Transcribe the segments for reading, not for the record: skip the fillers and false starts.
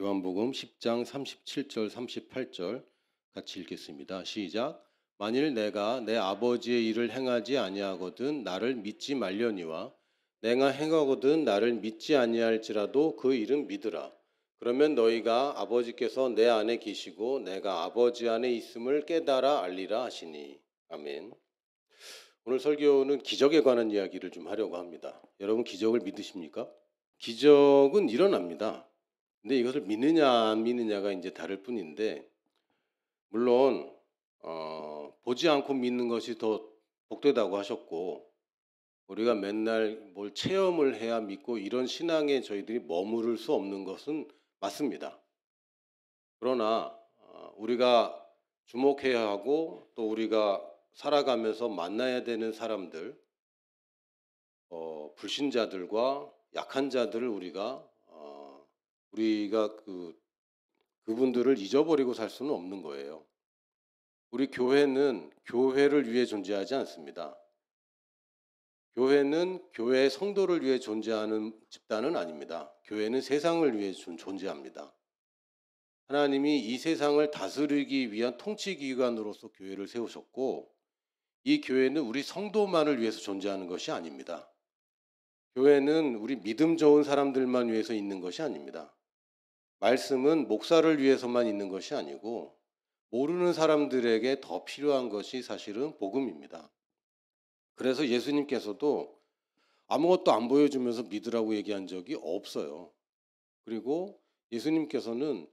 요한복음 10장 37절 38절 같이 읽겠습니다. 시작. 만일 내가 내 아버지의 일을 행하지 아니하거든 나를 믿지 말려니와 내가 행하거든 나를 믿지 아니할지라도 그 일은 믿으라. 그러면 너희가 아버지께서 내 안에 계시고 내가 아버지 안에 있음을 깨달아 알리라 하시니. 아멘. 오늘 설교는 기적에 관한 이야기를 좀 하려고 합니다. 여러분 기적을 믿으십니까? 기적은 일어납니다. 근데 이것을 믿느냐 안 믿느냐가 이제 다를 뿐인데, 물론 보지 않고 믿는 것이 더 복되다고 하셨고, 우리가 맨날 뭘 체험을 해야 믿고 이런 신앙에 저희들이 머무를 수 없는 것은 맞습니다. 그러나 우리가 주목해야 하고 또 우리가 살아가면서 만나야 되는 사람들, 불신자들과 약한 자들을 우리가 그분들을 잊어버리고 살 수는 없는 거예요. 우리 교회는 교회를 위해 존재하지 않습니다. 교회는 교회의 성도를 위해 존재하는 집단은 아닙니다. 교회는 세상을 위해 존재합니다. 하나님이 이 세상을 다스리기 위한 통치기관으로서 교회를 세우셨고, 이 교회는 우리 성도만을 위해서 존재하는 것이 아닙니다. 교회는 우리 믿음 좋은 사람들만 위해서 있는 것이 아닙니다. 말씀은 목사를 위해서만 있는 것이 아니고 모르는 사람들에게 더 필요한 것이 사실은 복음입니다. 그래서 예수님께서도 아무것도 안 보여주면서 믿으라고 얘기한 적이 없어요. 그리고 예수님께서는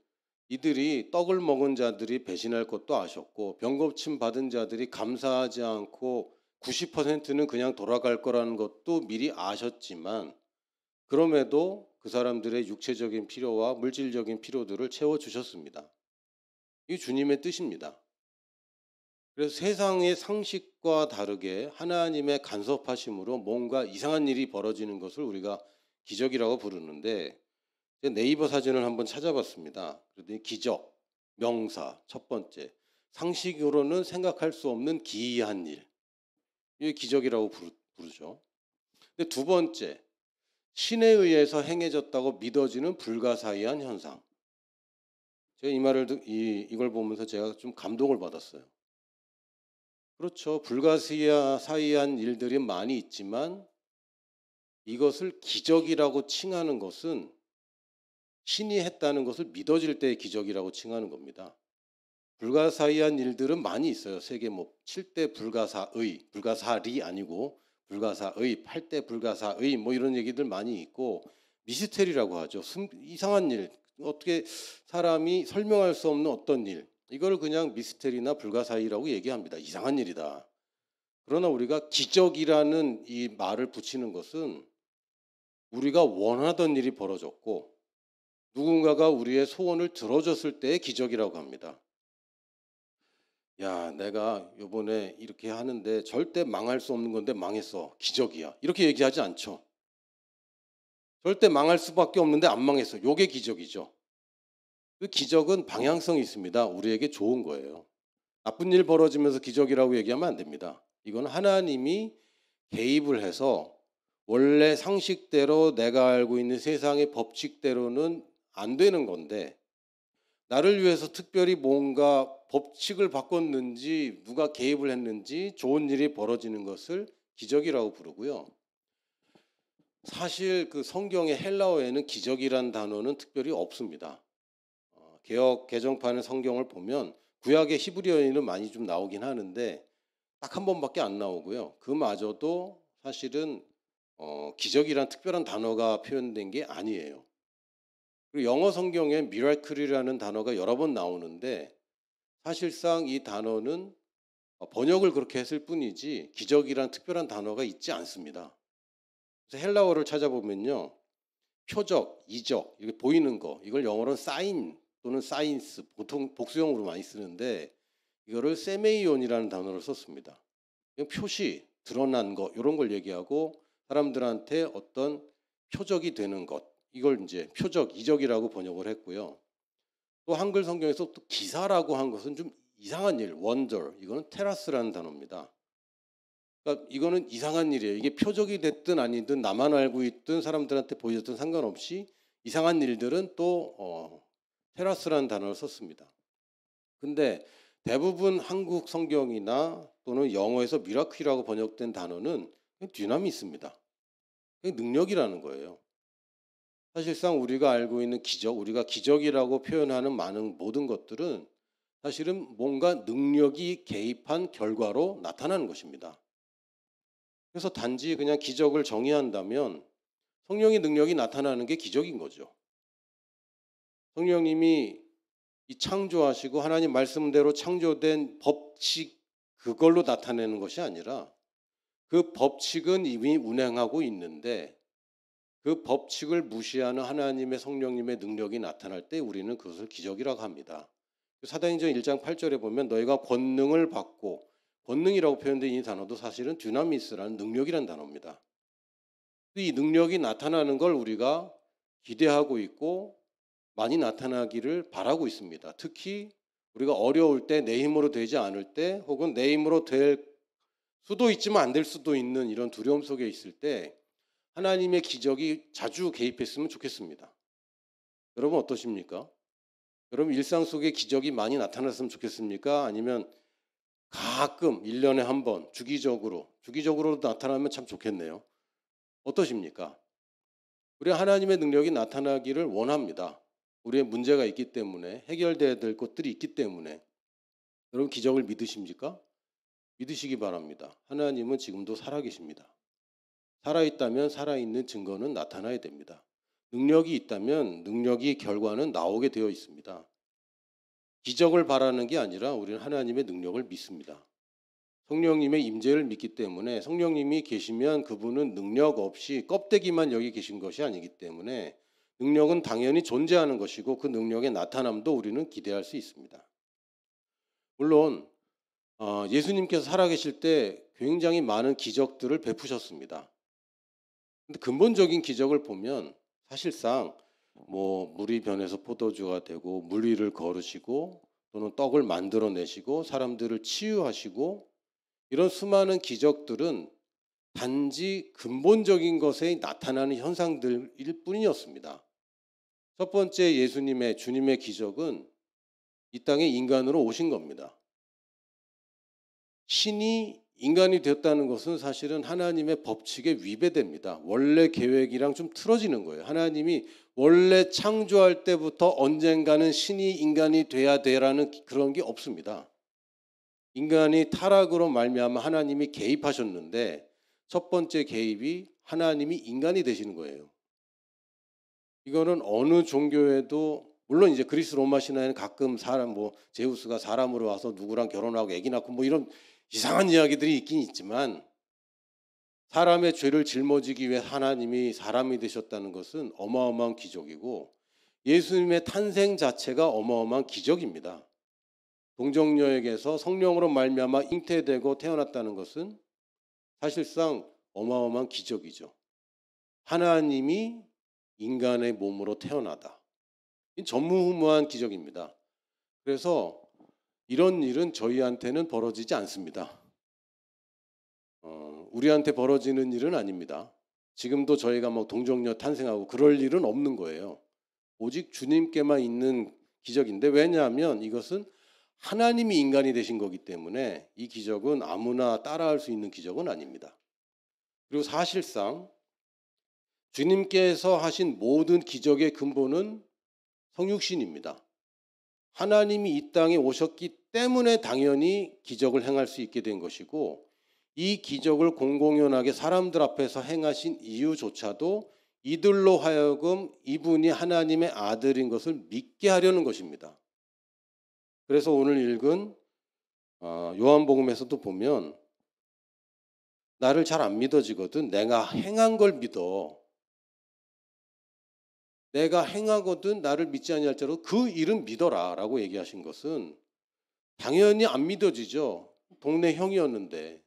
이들이 떡을 먹은 자들이 배신할 것도 아셨고 병고침 받은 자들이 감사하지 않고 90%는 그냥 돌아갈 거라는 것도 미리 아셨지만, 그럼에도 그 사람들의 육체적인 필요와 물질적인 필요들을 채워주셨습니다. 이게 주님의 뜻입니다. 그래서 세상의 상식과 다르게 하나님의 간섭하심으로 뭔가 이상한 일이 벌어지는 것을 우리가 기적이라고 부르는데, 네이버 사진을 한번 찾아봤습니다. 그랬더니 기적, 명사, 첫 번째. 상식으로는 생각할 수 없는 기이한 일. 이게 기적이라고 부르죠. 근데 두 번째, 신에 의해서 행해졌다고 믿어지는 불가사의한 현상. 제가 이걸 보면서 제가 좀 감동을 받았어요. 그렇죠. 불가사의한 일들이 많이 있지만 이것을 기적이라고 칭하는 것은 신이 했다는 것을 믿어질 때의 기적이라고 칭하는 겁니다. 불가사의한 일들은 많이 있어요. 세계 7대 불가사리 아니고 불가사의, 8대 불가사의 이런 얘기들 많이 있고, 미스테리라고 하죠. 이상한 일, 어떻게 사람이 설명할 수 없는 어떤 일, 이걸 그냥 미스테리나 불가사의라고 얘기합니다. 이상한 일이다. 그러나 우리가 기적이라는 이 말을 붙이는 것은 우리가 원하던 일이 벌어졌고 누군가가 우리의 소원을 들어줬을 때의 기적이라고 합니다. 야, 내가 요번에 이렇게 하는데 절대 망할 수 없는 건데 망했어. 기적이야. 이렇게 얘기하지 않죠. 절대 망할 수밖에 없는데 안 망했어. 요게 기적이죠. 그 기적은 방향성이 있습니다. 우리에게 좋은 거예요. 나쁜 일 벌어지면서 기적이라고 얘기하면 안 됩니다. 이건 하나님이 개입을 해서 원래 상식대로 내가 알고 있는 세상의 법칙대로는 안 되는 건데, 나를 위해서 특별히 뭔가 법칙을 바꿨는지 누가 개입을 했는지 좋은 일이 벌어지는 것을 기적이라고 부르고요. 사실 그 성경의 헬라어에는 기적이란 단어는 특별히 없습니다. 개역 개정판의 성경을 보면 구약의 히브리어에는 많이 좀 나오긴 하는데 딱 한 번밖에 안 나오고요. 그마저도 사실은 기적이란 특별한 단어가 표현된 게 아니에요. 그리고 영어 성경에 miracle이라는 단어가 여러 번 나오는데 사실상 이 단어는 번역을 그렇게 했을 뿐이지 기적이란 특별한 단어가 있지 않습니다. 그래서 헬라어를 찾아보면요, 표적, 이적, 이렇게 보이는 거, 이걸 영어로는 사인 또는 사인스, 보통 복수형으로 많이 쓰는데 이거를 세메이온이라는 단어를 썼습니다. 표시, 드러난 거 이런 걸 얘기하고 사람들한테 어떤 표적이 되는 것, 이걸 이제 표적, 이적이라고 번역을 했고요. 또 한글 성경에서 또 기사라고 한 것은 좀 이상한 일, wonder, 이거는 테라스라는 단어입니다. 그러니까 이거는 이상한 일이에요. 이게 표적이 됐든 아니든 나만 알고 있든 사람들한테 보여줬든 상관없이 이상한 일들은 또 테라스라는 단어를 썼습니다. 근데 대부분 한국 성경이나 또는 영어에서 미라클이라고 번역된 단어는 그냥 dynamit입니다. 그냥 능력이라는 거예요. 사실상 우리가 알고 있는 기적, 우리가 기적이라고 표현하는 많은 모든 것들은 사실은 뭔가 능력이 개입한 결과로 나타나는 것입니다. 그래서 단지 그냥 기적을 정의한다면 성령의 능력이 나타나는 게 기적인 거죠. 성령님이 이 창조하시고 하나님 말씀대로 창조된 법칙 그걸로 나타내는 것이 아니라 그 법칙은 이미 운행하고 있는데 그 법칙을 무시하는 하나님의 성령님의 능력이 나타날 때 우리는 그것을 기적이라고 합니다. 사도행전 1장 8절에 보면 너희가 권능을 받고, 권능이라고 표현된 이 단어도 사실은 dynamit라는 능력이라는 단어입니다. 이 능력이 나타나는 걸 우리가 기대하고 있고 많이 나타나기를 바라고 있습니다. 특히 우리가 어려울 때, 내 힘으로 되지 않을 때, 혹은 내 힘으로 될 수도 있지만 안 될 수도 있는 이런 두려움 속에 있을 때 하나님의 기적이 자주 개입했으면 좋겠습니다. 여러분 어떠십니까? 여러분 일상 속에 기적이 많이 나타났으면 좋겠습니까? 아니면 가끔 1년에 한 번 주기적으로 나타나면 참 좋겠네요. 어떠십니까? 우리 하나님의 능력이 나타나기를 원합니다. 우리의 문제가 있기 때문에, 해결돼야 될 것들이 있기 때문에. 여러분 기적을 믿으십니까? 믿으시기 바랍니다. 하나님은 지금도 살아계십니다. 살아있다면 살아있는 증거는 나타나야 됩니다. 능력이 있다면 능력이 결과는 나오게 되어 있습니다. 기적을 바라는 게 아니라 우리는 하나님의 능력을 믿습니다. 성령님의 임재를 믿기 때문에 성령님이 계시면 그분은 능력 없이 껍데기만 여기 계신 것이 아니기 때문에 능력은 당연히 존재하는 것이고 그 능력의 나타남도 우리는 기대할 수 있습니다. 물론 예수님께서 살아계실 때 굉장히 많은 기적들을 베푸셨습니다. 근데 근본적인 기적을 보면 사실상 물이 변해서 포도주가 되고 물 위를 걸으시고 또는 떡을 만들어내시고 사람들을 치유하시고 이런 수많은 기적들은 단지 근본적인 것에 나타나는 현상들일 뿐이었습니다. 첫 번째 예수님의 주님의 기적은 이 땅에 인간으로 오신 겁니다. 신이 인간이 되었다는 것은 사실은 하나님의 법칙에 위배됩니다. 원래 계획이랑 좀 틀어지는 거예요. 하나님이 원래 창조할 때부터 언젠가는 신이 인간이 돼야 돼라는 그런 게 없습니다. 인간이 타락으로 말미암아 하나님이 개입하셨는데 첫 번째 개입이 하나님이 인간이 되시는 거예요. 이거는 어느 종교에도 물론 이제 그리스 로마 신화에는 가끔 사람 제우스가 사람으로 와서 누구랑 결혼하고 아기 낳고 이런 이상한 이야기들이 있긴 있지만 사람의 죄를 짊어지기 위해 하나님이 사람이 되셨다는 것은 어마어마한 기적이고 예수님의 탄생 자체가 어마어마한 기적입니다. 동정녀에게서 성령으로 말미암아 잉태되고 태어났다는 것은 사실상 어마어마한 기적이죠. 하나님이 인간의 몸으로 태어나다. 전무후무한 기적입니다. 그래서 이런 일은 저희한테는 벌어지지 않습니다. 우리한테 벌어지는 일은 아닙니다. 지금도 저희가 동정녀 탄생하고 그럴 일은 없는 거예요. 오직 주님께만 있는 기적인데 왜냐하면 이것은 하나님이 인간이 되신 거기 때문에 이 기적은 아무나 따라할 수 있는 기적은 아닙니다. 그리고 사실상 주님께서 하신 모든 기적의 근본은 성육신입니다. 하나님이 이 땅에 오셨기 때문에 당연히 기적을 행할 수 있게 된 것이고 이 기적을 공공연하게 사람들 앞에서 행하신 이유조차도 이들로 하여금 이분이 하나님의 아들인 것을 믿게 하려는 것입니다. 그래서 오늘 읽은 요한복음에서도 보면 나를 잘 안 믿어지거든 내가 행한 걸 믿어. 내가 행하거든 나를 믿지 아니할지라도 그 일은 믿어라 라고 얘기하신 것은 당연히 안 믿어지죠. 동네 형이었는데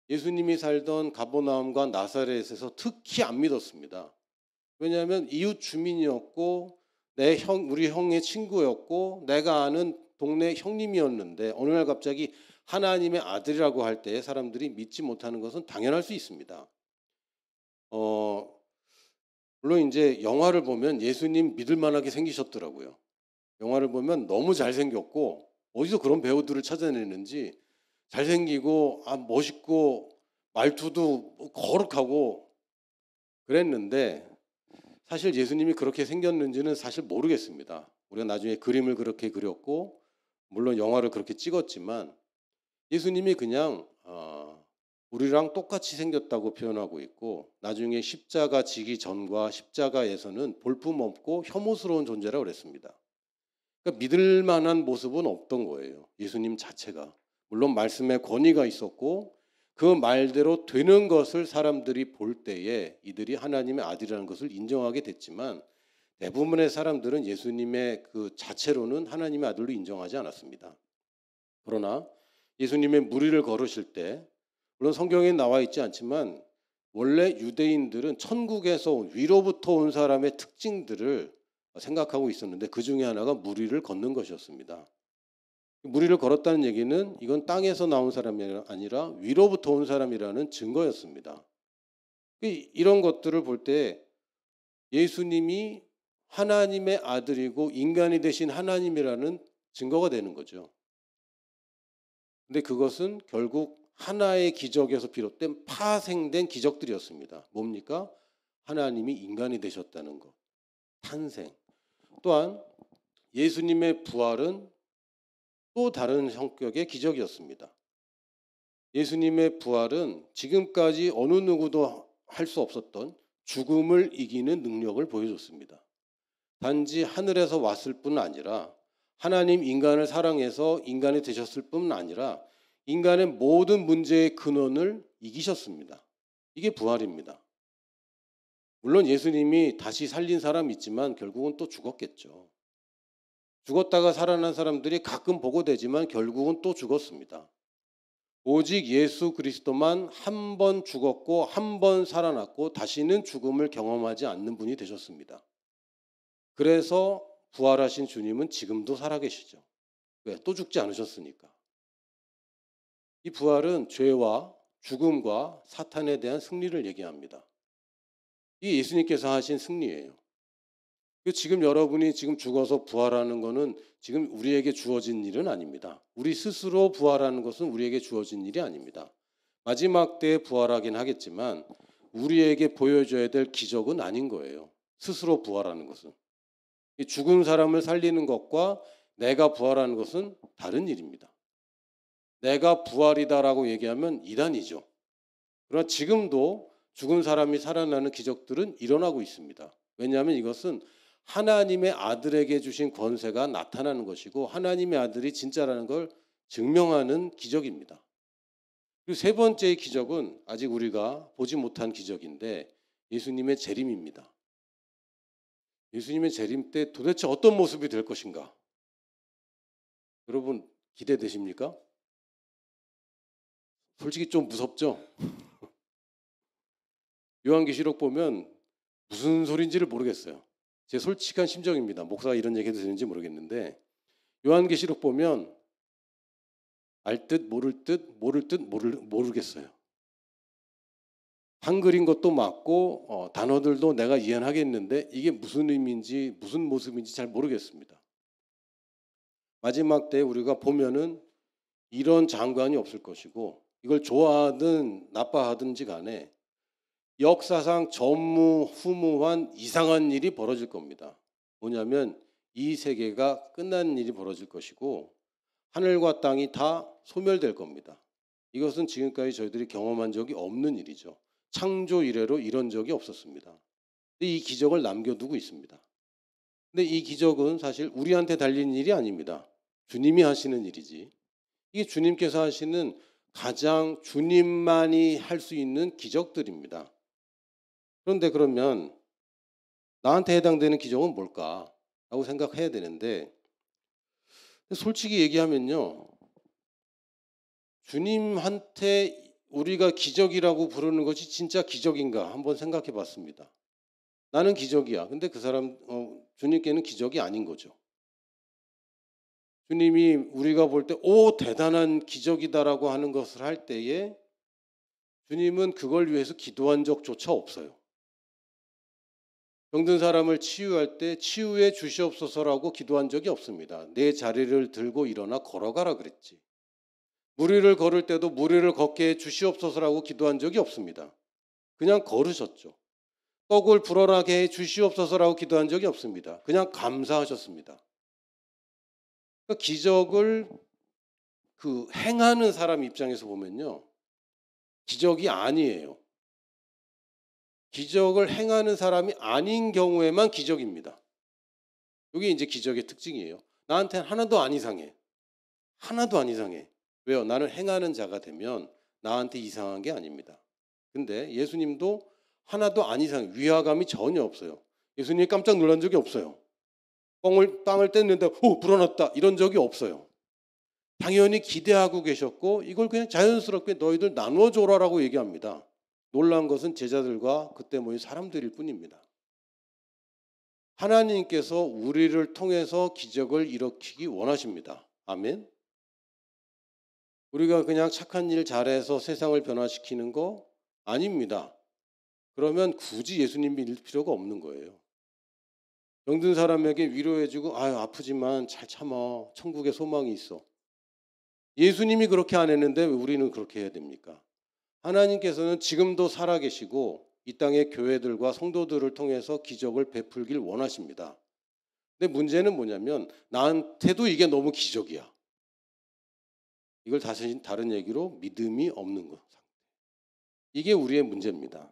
예수님이 살던 가버나움과 나사렛에서 특히 안 믿었습니다. 왜냐하면 이웃 주민이었고 우리 형의 친구였고 내가 아는 동네 형님이었는데 어느 날 갑자기 하나님의 아들이라고 할 때 사람들이 믿지 못하는 것은 당연할 수 있습니다. 물론 이제 영화를 보면 예수님 믿을 만하게 생기셨더라고요. 영화를 보면 너무 잘생겼고 어디서 그런 배우들을 찾아내는지 잘생기고 멋있고 말투도 거룩하고 그랬는데 사실 예수님이 그렇게 생겼는지는 사실 모르겠습니다. 우리가 나중에 그림을 그렇게 그렸고 물론 영화를 그렇게 찍었지만 예수님이 그냥 우리랑 똑같이 생겼다고 표현하고 있고 나중에 십자가 지기 전과 십자가에서는 볼품없고 혐오스러운 존재라고 그랬습니다. 그러니까 믿을 만한 모습은 없던 거예요. 예수님 자체가. 물론 말씀에 권위가 있었고 그 말대로 되는 것을 사람들이 볼 때에 이들이 하나님의 아들이라는 것을 인정하게 됐지만 대부분의 사람들은 예수님의 그 자체로는 하나님의 아들로 인정하지 않았습니다. 그러나 예수님의 무리를 걸으실 때 물론 성경에 나와 있지 않지만 원래 유대인들은 천국에서 온 위로부터 온 사람의 특징들을 생각하고 있었는데 그 중에 하나가 무리를 걷는 것이었습니다. 무리를 걸었다는 얘기는 이건 땅에서 나온 사람이 아니라 위로부터 온 사람이라는 증거였습니다. 이런 것들을 볼 때 예수님이 하나님의 아들이고 인간이 되신 하나님이라는 증거가 되는 거죠. 근데 그것은 결국 하나의 기적에서 비롯된 파생된 기적들이었습니다. 뭡니까? 하나님이 인간이 되셨다는 것. 탄생. 또한 예수님의 부활은 또 다른 성격의 기적이었습니다. 예수님의 부활은 지금까지 어느 누구도 할 수 없었던 죽음을 이기는 능력을 보여줬습니다. 단지 하늘에서 왔을 뿐 아니라 하나님 인간을 사랑해서 인간이 되셨을 뿐 아니라 인간의 모든 문제의 근원을 이기셨습니다. 이게 부활입니다. 물론 예수님이 다시 살린 사람이 있지만 결국은 또 죽었겠죠. 죽었다가 살아난 사람들이 가끔 보고되지만 결국은 또 죽었습니다. 오직 예수 그리스도만 한 번 죽었고 한 번 살아났고 다시는 죽음을 경험하지 않는 분이 되셨습니다. 그래서 부활하신 주님은 지금도 살아계시죠. 왜? 또 죽지 않으셨으니까. 이 부활은 죄와 죽음과 사탄에 대한 승리를 얘기합니다. 이 예수님께서 하신 승리예요. 지금 여러분이 지금 죽어서 부활하는 것은 지금 우리에게 주어진 일은 아닙니다. 우리 스스로 부활하는 것은 우리에게 주어진 일이 아닙니다. 마지막 때에 부활하긴 하겠지만 우리에게 보여줘야 될 기적은 아닌 거예요. 스스로 부활하는 것은. 죽은 사람을 살리는 것과 내가 부활하는 것은 다른 일입니다. 내가 부활이다라고 얘기하면 이단이죠. 그러나 지금도 죽은 사람이 살아나는 기적들은 일어나고 있습니다. 왜냐하면 이것은 하나님의 아들에게 주신 권세가 나타나는 것이고 하나님의 아들이 진짜라는 걸 증명하는 기적입니다. 그리고 세 번째의 기적은 아직 우리가 보지 못한 기적인데 예수님의 재림입니다. 예수님의 재림 때 도대체 어떤 모습이 될 것인가? 여러분 기대되십니까? 솔직히 좀 무섭죠? 요한계시록 보면 무슨 소리인지를 모르겠어요. 제 솔직한 심정입니다. 목사가 이런 얘기 해도 되는지 모르겠는데 요한계시록 보면 알 듯 모를 듯 모르겠어요. 한글인 것도 맞고 단어들도 내가 이해하겠는데 이게 무슨 의미인지 무슨 모습인지 잘 모르겠습니다. 마지막 때 우리가 보면은 이런 장관이 없을 것이고 이걸 좋아하든 나빠하든지 간에 역사상 전무후무한 이상한 일이 벌어질 겁니다. 뭐냐면 이 세계가 끝나는 일이 벌어질 것이고 하늘과 땅이 다 소멸될 겁니다. 이것은 지금까지 저희들이 경험한 적이 없는 일이죠. 창조 이래로 이런 적이 없었습니다. 근데 이 기적을 남겨두고 있습니다. 근데 이 기적은 사실 우리한테 달린 일이 아닙니다. 주님이 하시는 일이지. 이게 주님께서 하시는 가장 주님만이 할 수 있는 기적들입니다. 그런데 그러면 나한테 해당되는 기적은 뭘까라고 생각해야 되는데 솔직히 얘기하면요. 주님한테 우리가 기적이라고 부르는 것이 진짜 기적인가 한번 생각해 봤습니다. 나는 기적이야. 근데 그 사람 주님께는 기적이 아닌 거죠. 주님이 우리가 볼 때 오 대단한 기적이다라고 하는 것을 할 때에 주님은 그걸 위해서 기도한 적조차 없어요. 병든 사람을 치유할 때 치유해 주시옵소서라고 기도한 적이 없습니다. 내 자리를 들고 일어나 걸어가라 그랬지. 무리를 걸을 때도 무리를 걷게 해 주시옵소서라고 기도한 적이 없습니다. 그냥 걸으셨죠. 떡을 불어나게 해 주시옵소서라고 기도한 적이 없습니다. 그냥 감사하셨습니다. 그러니까 기적을 행하는 사람 입장에서 보면요. 기적이 아니에요. 기적을 행하는 사람이 아닌 경우에만 기적입니다. 이게 이제 기적의 특징이에요. 나한테는 하나도 안 이상해. 하나도 안 이상해. 왜요? 나는 행하는 자가 되면 나한테 이상한 게 아닙니다. 근데 예수님도 하나도 안 이상해. 위화감이 전혀 없어요. 예수님이 깜짝 놀란 적이 없어요. 빵을 뗐는데 불어났다 이런 적이 없어요. 당연히 기대하고 계셨고 이걸 그냥 자연스럽게 너희들 나눠줘라라고 얘기합니다. 놀란 것은 제자들과 그때 모인 사람들일 뿐입니다. 하나님께서 우리를 통해서 기적을 일으키기 원하십니다. 아멘. 우리가 그냥 착한 일 잘해서 세상을 변화시키는 거 아닙니다. 그러면 굳이 예수님 믿을 필요가 없는 거예요. 병든 사람에게 위로해주고 아유 아프지만 잘 참아. 천국에 소망이 있어. 예수님이 그렇게 안 했는데 왜 우리는 그렇게 해야 됩니까? 하나님께서는 지금도 살아계시고 이 땅의 교회들과 성도들을 통해서 기적을 베풀길 원하십니다. 근데 문제는 뭐냐면 나한테도 이게 너무 기적이야. 이걸 다른 얘기로 믿음이 없는 것. 이게 우리의 문제입니다.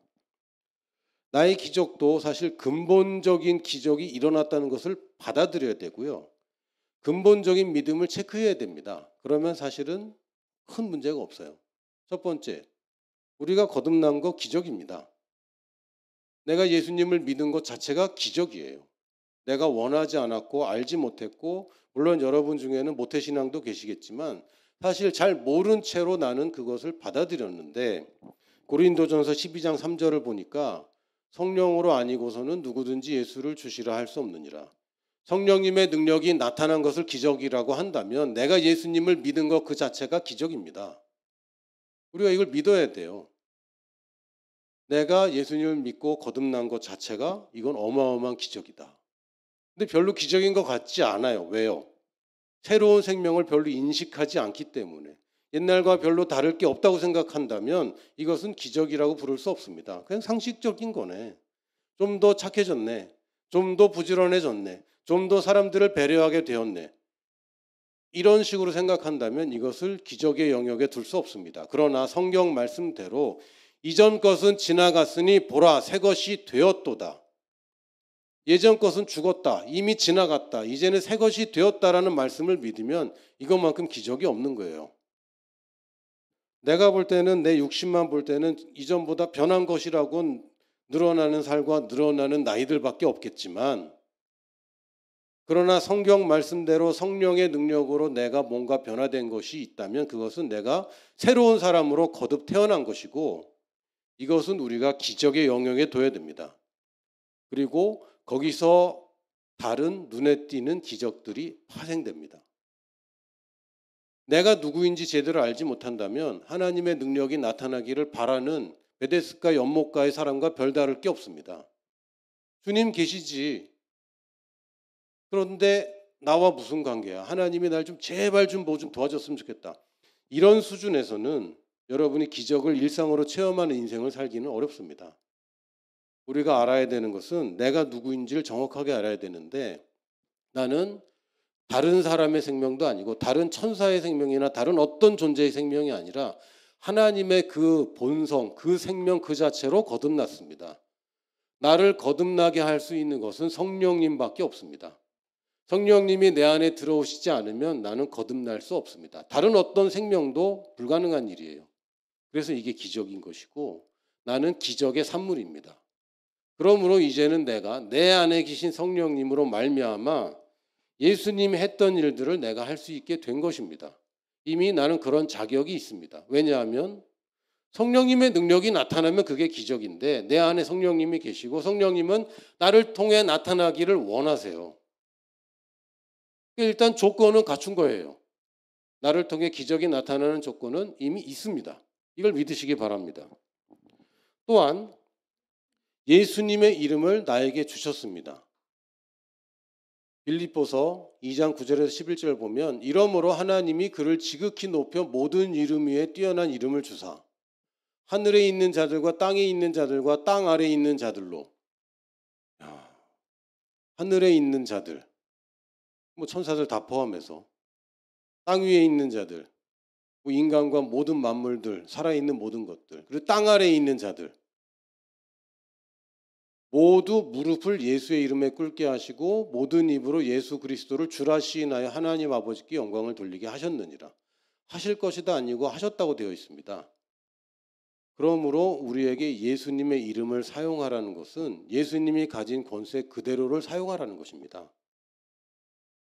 나의 기적도 사실 근본적인 기적이 일어났다는 것을 받아들여야 되고요. 근본적인 믿음을 체크해야 됩니다. 그러면 사실은 큰 문제가 없어요. 첫 번째, 우리가 거듭난 거 기적입니다. 내가 예수님을 믿은 것 자체가 기적이에요. 내가 원하지 않았고 알지 못했고 물론 여러분 중에는 모태신앙도 계시겠지만 사실 잘 모른 채로 나는 그것을 받아들였는데 고린도전서 12장 3절을 보니까 성령으로 아니고서는 누구든지 예수를 주시라 할 수 없느니라. 성령님의 능력이 나타난 것을 기적이라고 한다면 내가 예수님을 믿은 것 그 자체가 기적입니다. 우리가 이걸 믿어야 돼요. 내가 예수님을 믿고 거듭난 것 자체가 이건 어마어마한 기적이다. 근데 별로 기적인 것 같지 않아요. 왜요? 새로운 생명을 별로 인식하지 않기 때문에 옛날과 별로 다를 게 없다고 생각한다면 이것은 기적이라고 부를 수 없습니다. 그냥 상식적인 거네. 좀 더 착해졌네. 좀 더 부지런해졌네. 좀 더 사람들을 배려하게 되었네. 이런 식으로 생각한다면 이것을 기적의 영역에 둘 수 없습니다. 그러나 성경 말씀대로 이전 것은 지나갔으니 보라 새 것이 되었도다. 예전 것은 죽었다. 이미 지나갔다. 이제는 새 것이 되었다라는 말씀을 믿으면 이것만큼 기적이 없는 거예요. 내가 볼 때는 내 육신만 볼 때는 이전보다 변한 것이라고는 늘어나는 살과 늘어나는 나이들밖에 없겠지만 그러나 성경 말씀대로 성령의 능력으로 내가 뭔가 변화된 것이 있다면 그것은 내가 새로운 사람으로 거듭 태어난 것이고 이것은 우리가 기적의 영역에 둬야 됩니다. 그리고 거기서 다른 눈에 띄는 기적들이 파생됩니다. 내가 누구인지 제대로 알지 못한다면 하나님의 능력이 나타나기를 바라는 베데스가 연못가의 사람과 별다를 게 없습니다. 주님 계시지. 그런데 나와 무슨 관계야? 하나님이 날 좀 제발 좀 뭐 좀 도와줬으면 좋겠다. 이런 수준에서는 여러분이 기적을 일상으로 체험하는 인생을 살기는 어렵습니다. 우리가 알아야 되는 것은 내가 누구인지를 정확하게 알아야 되는데 나는 다른 사람의 생명도 아니고 다른 천사의 생명이나 다른 어떤 존재의 생명이 아니라 하나님의 그 본성, 그 생명 그 자체로 거듭났습니다. 나를 거듭나게 할 수 있는 것은 성령님밖에 없습니다. 성령님이 내 안에 들어오시지 않으면 나는 거듭날 수 없습니다. 다른 어떤 생명도 불가능한 일이에요. 그래서 이게 기적인 것이고 나는 기적의 산물입니다. 그러므로 이제는 내가 내 안에 계신 성령님으로 말미암아 예수님이 했던 일들을 내가 할 수 있게 된 것입니다. 이미 나는 그런 자격이 있습니다. 왜냐하면 성령님의 능력이 나타나면 그게 기적인데 내 안에 성령님이 계시고 성령님은 나를 통해 나타나기를 원하세요. 일단 조건은 갖춘 거예요. 나를 통해 기적이 나타나는 조건은 이미 있습니다. 이걸 믿으시기 바랍니다. 또한 예수님의 이름을 나에게 주셨습니다. 빌립보서 2장 9절에서 11절 보면 이러므로 하나님이 그를 지극히 높여 모든 이름 위에 뛰어난 이름을 주사 하늘에 있는 자들과 땅에 있는 자들과 땅 아래에 있는 자들로 하늘에 있는 자들 뭐 천사들 다 포함해서 땅 위에 있는 자들 뭐 인간과 모든 만물들 살아있는 모든 것들 그리고 땅 아래에 있는 자들 모두 무릎을 예수의 이름에 꿇게 하시고 모든 입으로 예수 그리스도를 주라 시인하여 하나님 아버지께 영광을 돌리게 하셨느니라. 하실 것이다 아니고 하셨다고 되어 있습니다. 그러므로 우리에게 예수님의 이름을 사용하라는 것은 예수님이 가진 권세 그대로를 사용하라는 것입니다.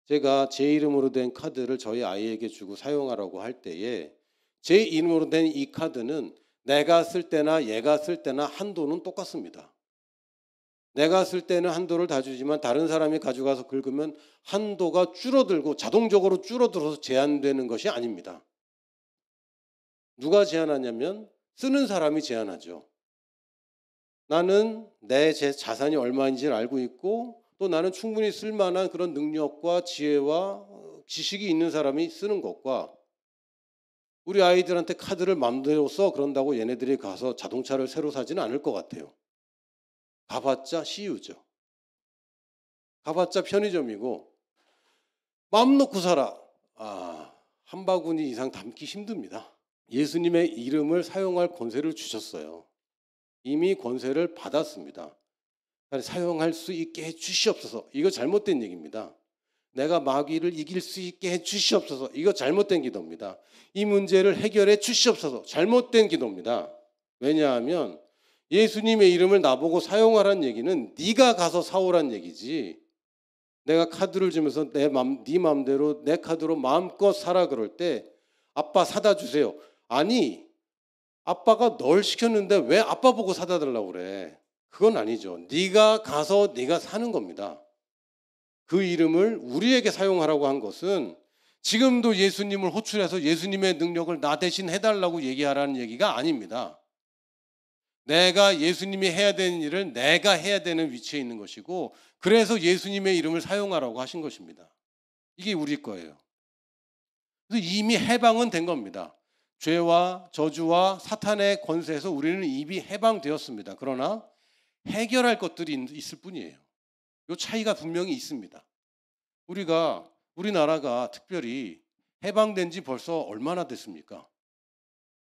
제가 제 이름으로 된 카드를 저희 아이에게 주고 사용하라고 할 때에 제 이름으로 된 이 카드는 내가 쓸 때나 얘가 쓸 때나 한도는 똑같습니다. 내가 쓸 때는 한도를 다 주지만 다른 사람이 가져가서 긁으면 한도가 줄어들고 자동적으로 줄어들어서 제한되는 것이 아닙니다. 누가 제한하냐면 쓰는 사람이 제한하죠. 나는 내 제 자산이 얼마인지를 알고 있고 또 나는 충분히 쓸 만한 그런 능력과 지혜와 지식이 있는 사람이 쓰는 것과 우리 아이들한테 카드를 마음대로 써 그런다고 얘네들이 가서 자동차를 새로 사지는 않을 것 같아요. 가봤자 CU죠. 가봤자 편의점이고 마음 놓고 살아. 한 바구니 이상 담기 힘듭니다. 예수님의 이름을 사용할 권세를 주셨어요. 이미 권세를 받았습니다. 사용할 수 있게 해 주시옵소서. 이거 잘못된 얘기입니다. 내가 마귀를 이길 수 있게 해 주시옵소서. 이거 잘못된 기도입니다. 이 문제를 해결해 주시옵소서. 잘못된 기도입니다. 왜냐하면 예수님의 이름을 나보고 사용하라는 얘기는 네가 가서 사오란 얘기지. 내가 카드를 주면서 네 맘대로 내 카드로 마음껏 사라 그럴 때 아빠 사다 주세요. 아니 아빠가 널 시켰는데 왜 아빠 보고 사다 달라고 그래. 그건 아니죠. 네가 가서 네가 사는 겁니다. 그 이름을 우리에게 사용하라고 한 것은 지금도 예수님을 호출해서 예수님의 능력을 나 대신 해달라고 얘기하라는 얘기가 아닙니다. 내가 예수님이 해야 되는 일을 내가 해야 되는 위치에 있는 것이고 그래서 예수님의 이름을 사용하라고 하신 것입니다. 이게 우리 거예요. 그래서 이미 해방은 된 겁니다. 죄와 저주와 사탄의 권세에서 우리는 이미 해방되었습니다. 그러나 해결할 것들이 있을 뿐이에요. 이 차이가 분명히 있습니다. 우리나라가 특별히 해방된 지 벌써 얼마나 됐습니까?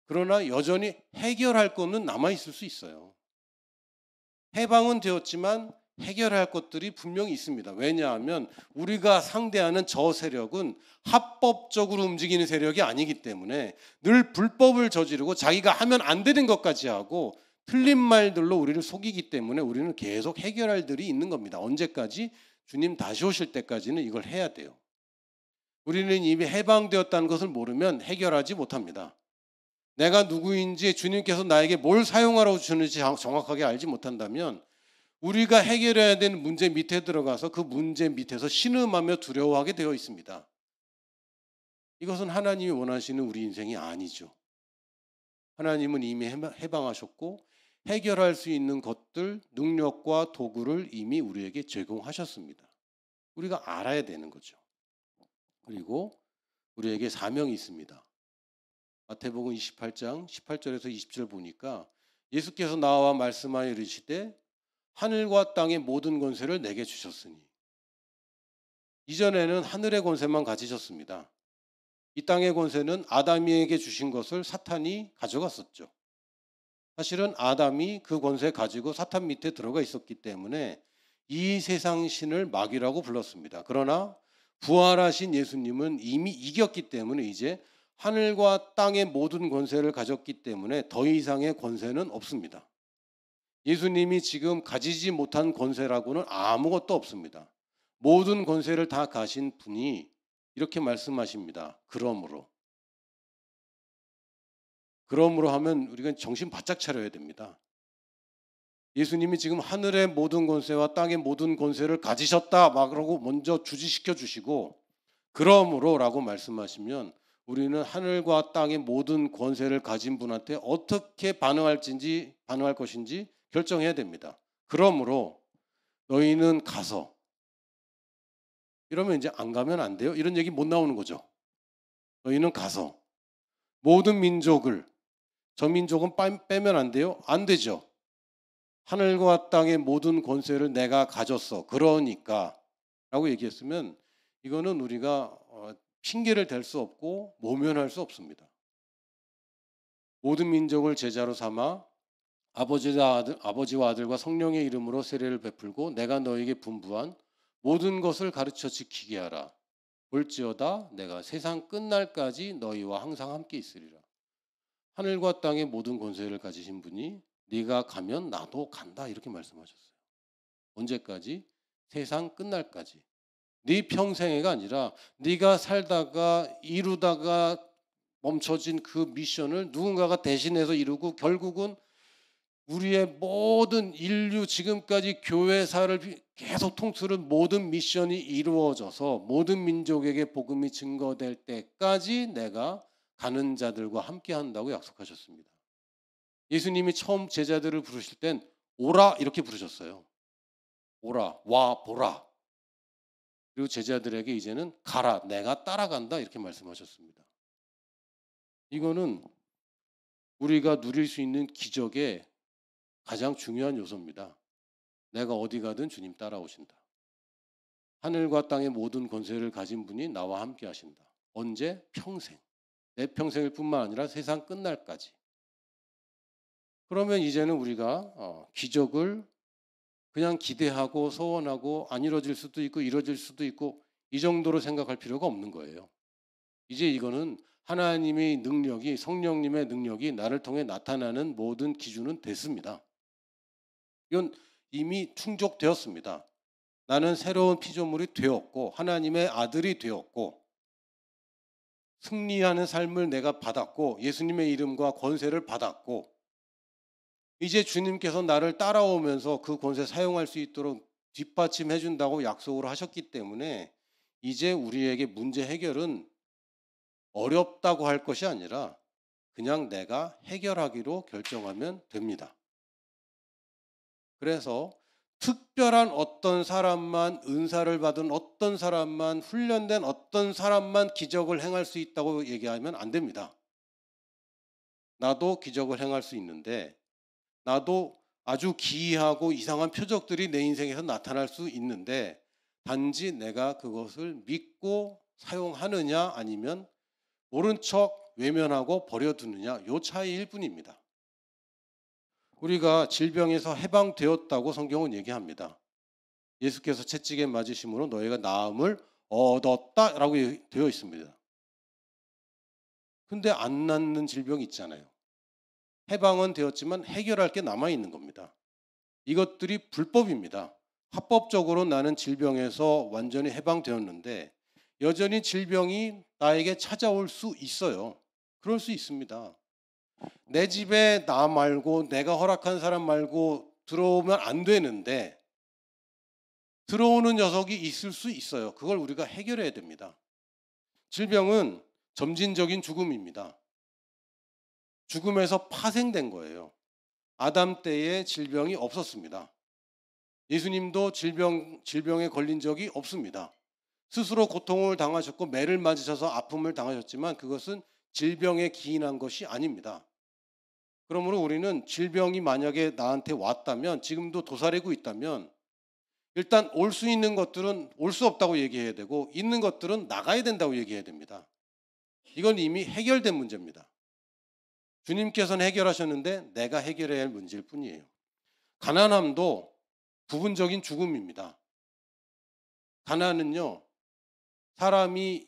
그러나 여전히 해결할 것은 남아있을 수 있어요. 해방은 되었지만 해결할 것들이 분명히 있습니다. 왜냐하면 우리가 상대하는 저 세력은 합법적으로 움직이는 세력이 아니기 때문에 늘 불법을 저지르고 자기가 하면 안 되는 것까지 하고 틀린 말들로 우리를 속이기 때문에 우리는 계속 해결할 일이 있는 겁니다. 언제까지? 주님 다시 오실 때까지는 이걸 해야 돼요. 우리는 이미 해방되었다는 것을 모르면 해결하지 못합니다. 내가 누구인지 주님께서 나에게 뭘 사용하라고 주는지 정확하게 알지 못한다면 우리가 해결해야 되는 문제 밑에 들어가서 그 문제 밑에서 신음하며 두려워하게 되어 있습니다. 이것은 하나님이 원하시는 우리 인생이 아니죠. 하나님은 이미 해방하셨고 해결할 수 있는 것들, 능력과 도구를 이미 우리에게 제공하셨습니다. 우리가 알아야 되는 거죠. 그리고 우리에게 사명이 있습니다. 마태복음 28장 18절에서 20절 보니까 예수께서 나와 말씀하여 이르시되 하늘과 땅의 모든 권세를 내게 주셨으니 이전에는 하늘의 권세만 가지셨습니다. 이 땅의 권세는 아담에게 주신 것을 사탄이 가져갔었죠. 사실은 아담이 그 권세 가지고 사탄 밑에 들어가 있었기 때문에 이 세상 신을 마귀라고 불렀습니다. 그러나 부활하신 예수님은 이미 이겼기 때문에 이제 하늘과 땅의 모든 권세를 가졌기 때문에 더 이상의 권세는 없습니다. 예수님이 지금 가지지 못한 권세라고는 아무것도 없습니다. 모든 권세를 다 가신 분이 이렇게 말씀하십니다. 그러므로 하면 우리가 정신 바짝 차려야 됩니다. 예수님이 지금 하늘의 모든 권세와 땅의 모든 권세를 가지셨다 막 그러고 먼저 주지시켜 주시고 그러므로라고 말씀하시면 우리는 하늘과 땅의 모든 권세를 가진 분한테 어떻게 반응할 것인지 결정해야 됩니다. 그러므로 너희는 가서, 이러면 이제 안 가면 안 돼요? 이런 얘기 못 나오는 거죠. 너희는 가서 모든 민족을, 저 민족은 빼면 안 돼요? 안 되죠. 하늘과 땅의 모든 권세를 내가 가졌어. 그러니까 라고 얘기했으면 이거는 우리가 핑계를 댈 수 없고 모면할 수 없습니다. 모든 민족을 제자로 삼아 아버지와 아들과 성령의 이름으로 세례를 베풀고 내가 너에게 분부한 모든 것을 가르쳐 지키게 하라. 볼지어다 내가 세상 끝날까지 너희와 항상 함께 있으리라. 하늘과 땅의 모든 권세를 가지신 분이 네가 가면 나도 간다 이렇게 말씀하셨어요. 언제까지? 세상 끝날까지. 네 평생애가 아니라 네가 살다가 이루다가 멈춰진 그 미션을 누군가가 대신해서 이루고 결국은 우리의 모든 인류 지금까지 교회사를 계속 통틀은 모든 미션이 이루어져서 모든 민족에게 복음이 증거될 때까지 내가 가는 자들과 함께 한다고 약속하셨습니다. 예수님이 처음 제자들을 부르실 땐 오라 이렇게 부르셨어요. 오라, 와 보라. 그리고 제자들에게 이제는 가라, 내가 따라간다 이렇게 말씀하셨습니다. 이거는 우리가 누릴 수 있는 기적의 가장 중요한 요소입니다. 내가 어디 가든 주님 따라오신다. 하늘과 땅의 모든 권세를 가진 분이 나와 함께 하신다. 언제? 평생. 내 평생일 뿐만 아니라 세상 끝날까지. 그러면 이제는 우리가 기적을 그냥 기대하고 소원하고 안 이루어질 수도 있고 이루어질 수도 있고 이 정도로 생각할 필요가 없는 거예요. 이제 이거는 하나님의 능력이, 성령님의 능력이 나를 통해 나타나는 모든 기준은 됐습니다. 이건 이미 충족되었습니다. 나는 새로운 피조물이 되었고 하나님의 아들이 되었고 승리하는 삶을 내가 받았고 예수님의 이름과 권세를 받았고 이제 주님께서 나를 따라오면서 그 권세 사용할 수 있도록 뒷받침해 준다고 약속을 하셨기 때문에 이제 우리에게 문제 해결은 어렵다고 할 것이 아니라 그냥 내가 해결하기로 결정하면 됩니다. 그래서 특별한 어떤 사람만, 은사를 받은 어떤 사람만, 훈련된 어떤 사람만 기적을 행할 수 있다고 얘기하면 안 됩니다. 나도 기적을 행할 수 있는데 나도 아주 기이하고 이상한 표적들이 내 인생에서 나타날 수 있는데 단지 내가 그것을 믿고 사용하느냐 아니면 모른 척 외면하고 버려두느냐 요 차이일 뿐입니다. 우리가 질병에서 해방되었다고 성경은 얘기합니다. 예수께서 채찍에 맞으심으로 너희가 나음을 얻었다라고 되어 있습니다. 근데 안 낫는 질병이 있잖아요. 해방은 되었지만 해결할 게 남아있는 겁니다. 이것들이 불법입니다. 합법적으로 나는 질병에서 완전히 해방되었는데 여전히 질병이 나에게 찾아올 수 있어요. 그럴 수 있습니다. 내 집에 나 말고 내가 허락한 사람 말고 들어오면 안 되는데 들어오는 녀석이 있을 수 있어요. 그걸 우리가 해결해야 됩니다. 질병은 점진적인 죽음입니다. 죽음에서 파생된 거예요. 아담 때에 질병이 없었습니다. 예수님도 질병에 걸린 적이 없습니다. 스스로 고통을 당하셨고 매를 맞으셔서 아픔을 당하셨지만 그것은 질병에 기인한 것이 아닙니다. 그러므로 우리는 질병이 만약에 나한테 왔다면 지금도 도사리고 있다면 일단 올 수 있는 것들은 올 수 없다고 얘기해야 되고 있는 것들은 나가야 된다고 얘기해야 됩니다. 이건 이미 해결된 문제입니다. 주님께서는 해결하셨는데 내가 해결해야 할 문제일 뿐이에요. 가난함도 부분적인 죽음입니다. 가난은요, 사람이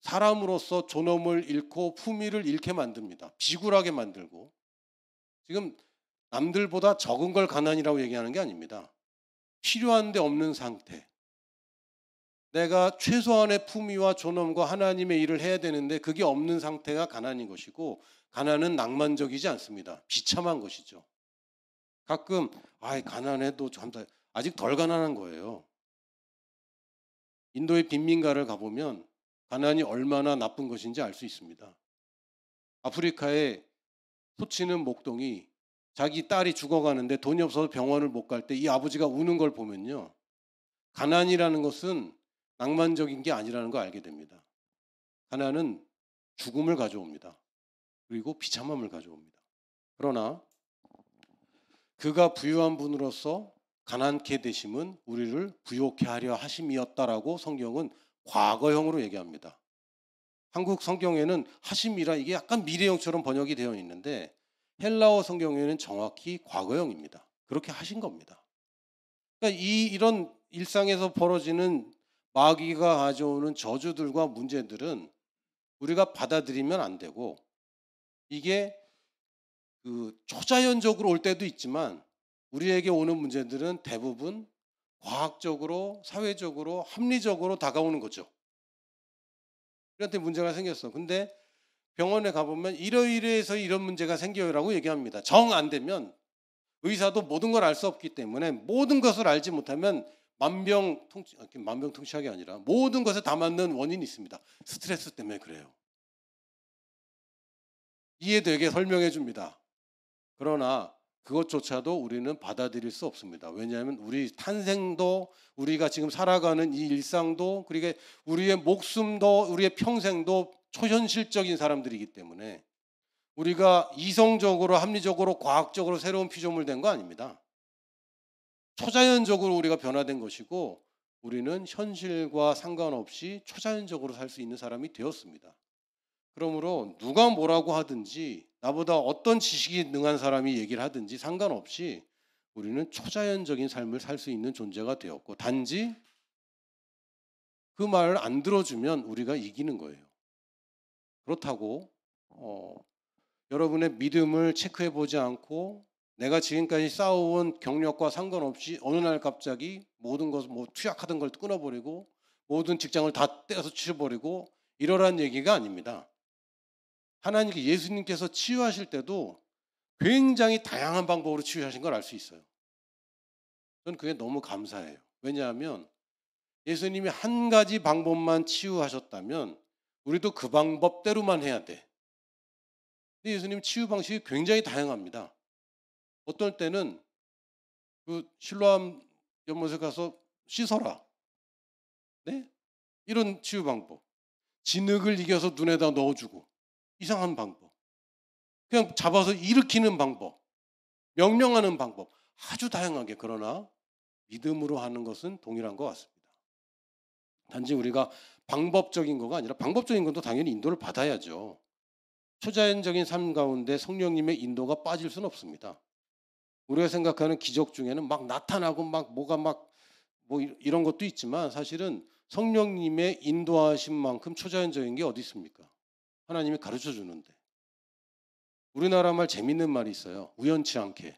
사람으로서 존엄을 잃고 품위를 잃게 만듭니다. 비굴하게 만들고. 지금 남들보다 적은 걸 가난이라고 얘기하는 게 아닙니다. 필요한데 없는 상태. 내가 최소한의 품위와 존엄과 하나님의 일을 해야 되는데 그게 없는 상태가 가난인 것이고 가난은 낭만적이지 않습니다. 비참한 것이죠. 가끔 가난해도 아직 덜 가난한 거예요. 인도의 빈민가를 가보면 가난이 얼마나 나쁜 것인지 알 수 있습니다. 아프리카에 소치는 목동이 자기 딸이 죽어가는데 돈이 없어서 병원을 못 갈 때 이 아버지가 우는 걸 보면요. 가난이라는 것은 낭만적인 게 아니라는 걸 알게 됩니다. 가난은 죽음을 가져옵니다. 그리고 비참함을 가져옵니다. 그러나 그가 부유한 분으로서 가난케 되심은 우리를 부욕케 하려 하심이었다라고 성경은 과거형으로 얘기합니다. 한국 성경에는 하심이라 이게 약간 미래형처럼 번역이 되어 있는데 헬라어 성경에는 정확히 과거형입니다. 그렇게 하신 겁니다. 그러니까 이런 일상에서 벌어지는 마귀가 가져오는 저주들과 문제들은 우리가 받아들이면 안 되고 이게 초자연적으로 올 때도 있지만 우리에게 오는 문제들은 대부분 과학적으로, 사회적으로, 합리적으로 다가오는 거죠. 우리한테 문제가 생겼어. 근데 병원에 가보면 이러이러해서 이런 문제가 생겨요라고 얘기합니다. 정 안 되면 의사도 모든 걸 알 수 없기 때문에 모든 것을 알지 못하면 만병통치약이 아니라 모든 것에 다 맞는 원인이 있습니다. 스트레스 때문에 그래요. 이해되게 설명해 줍니다. 그러나 그것조차도 우리는 받아들일 수 없습니다. 왜냐하면 우리 탄생도 우리가 지금 살아가는 이 일상도 그리고 우리의 목숨도 우리의 평생도 초현실적인 사람들이기 때문에 우리가 이성적으로 합리적으로 과학적으로 새로운 피조물 된 거 아닙니다. 초자연적으로 우리가 변화된 것이고 우리는 현실과 상관없이 초자연적으로 살 수 있는 사람이 되었습니다. 그러므로 누가 뭐라고 하든지 나보다 어떤 지식이 능한 사람이 얘기를 하든지 상관없이 우리는 초자연적인 삶을 살 수 있는 존재가 되었고 단지 그 말을 안 들어주면 우리가 이기는 거예요. 그렇다고 여러분의 믿음을 체크해 보지 않고 내가 지금까지 쌓아온 경력과 상관없이 어느 날 갑자기 모든 것을 투약하던 걸 끊어버리고 모든 직장을 다 떼어서 치워버리고 이러란 얘기가 아닙니다. 하나님께 예수님께서 치유하실 때도 굉장히 다양한 방법으로 치유하신 걸 알 수 있어요. 저는 그게 너무 감사해요. 왜냐하면 예수님이 한 가지 방법만 치유하셨다면 우리도 그 방법대로만 해야 돼. 근데 예수님 치유 방식이 굉장히 다양합니다. 어떨 때는 실로암 연못에 가서 씻어라. 네? 이런 치유 방법. 진흙을 이겨서 눈에다 넣어주고 이상한 방법. 그냥 잡아서 일으키는 방법. 명령하는 방법. 아주 다양하게 그러나 믿음으로 하는 것은 동일한 것 같습니다. 단지 우리가 방법적인 거가 아니라 방법적인 것도 당연히 인도를 받아야죠. 초자연적인 삶 가운데 성령님의 인도가 빠질 수는 없습니다. 우리가 생각하는 기적 중에는 막 나타나고 막 뭐가 막 뭐 이런 것도 있지만 사실은 성령님의 인도하신 만큼 초자연적인 게 어디 있습니까? 하나님이 가르쳐 주는데. 우리나라 말 재밌는 말이 있어요. 우연치 않게.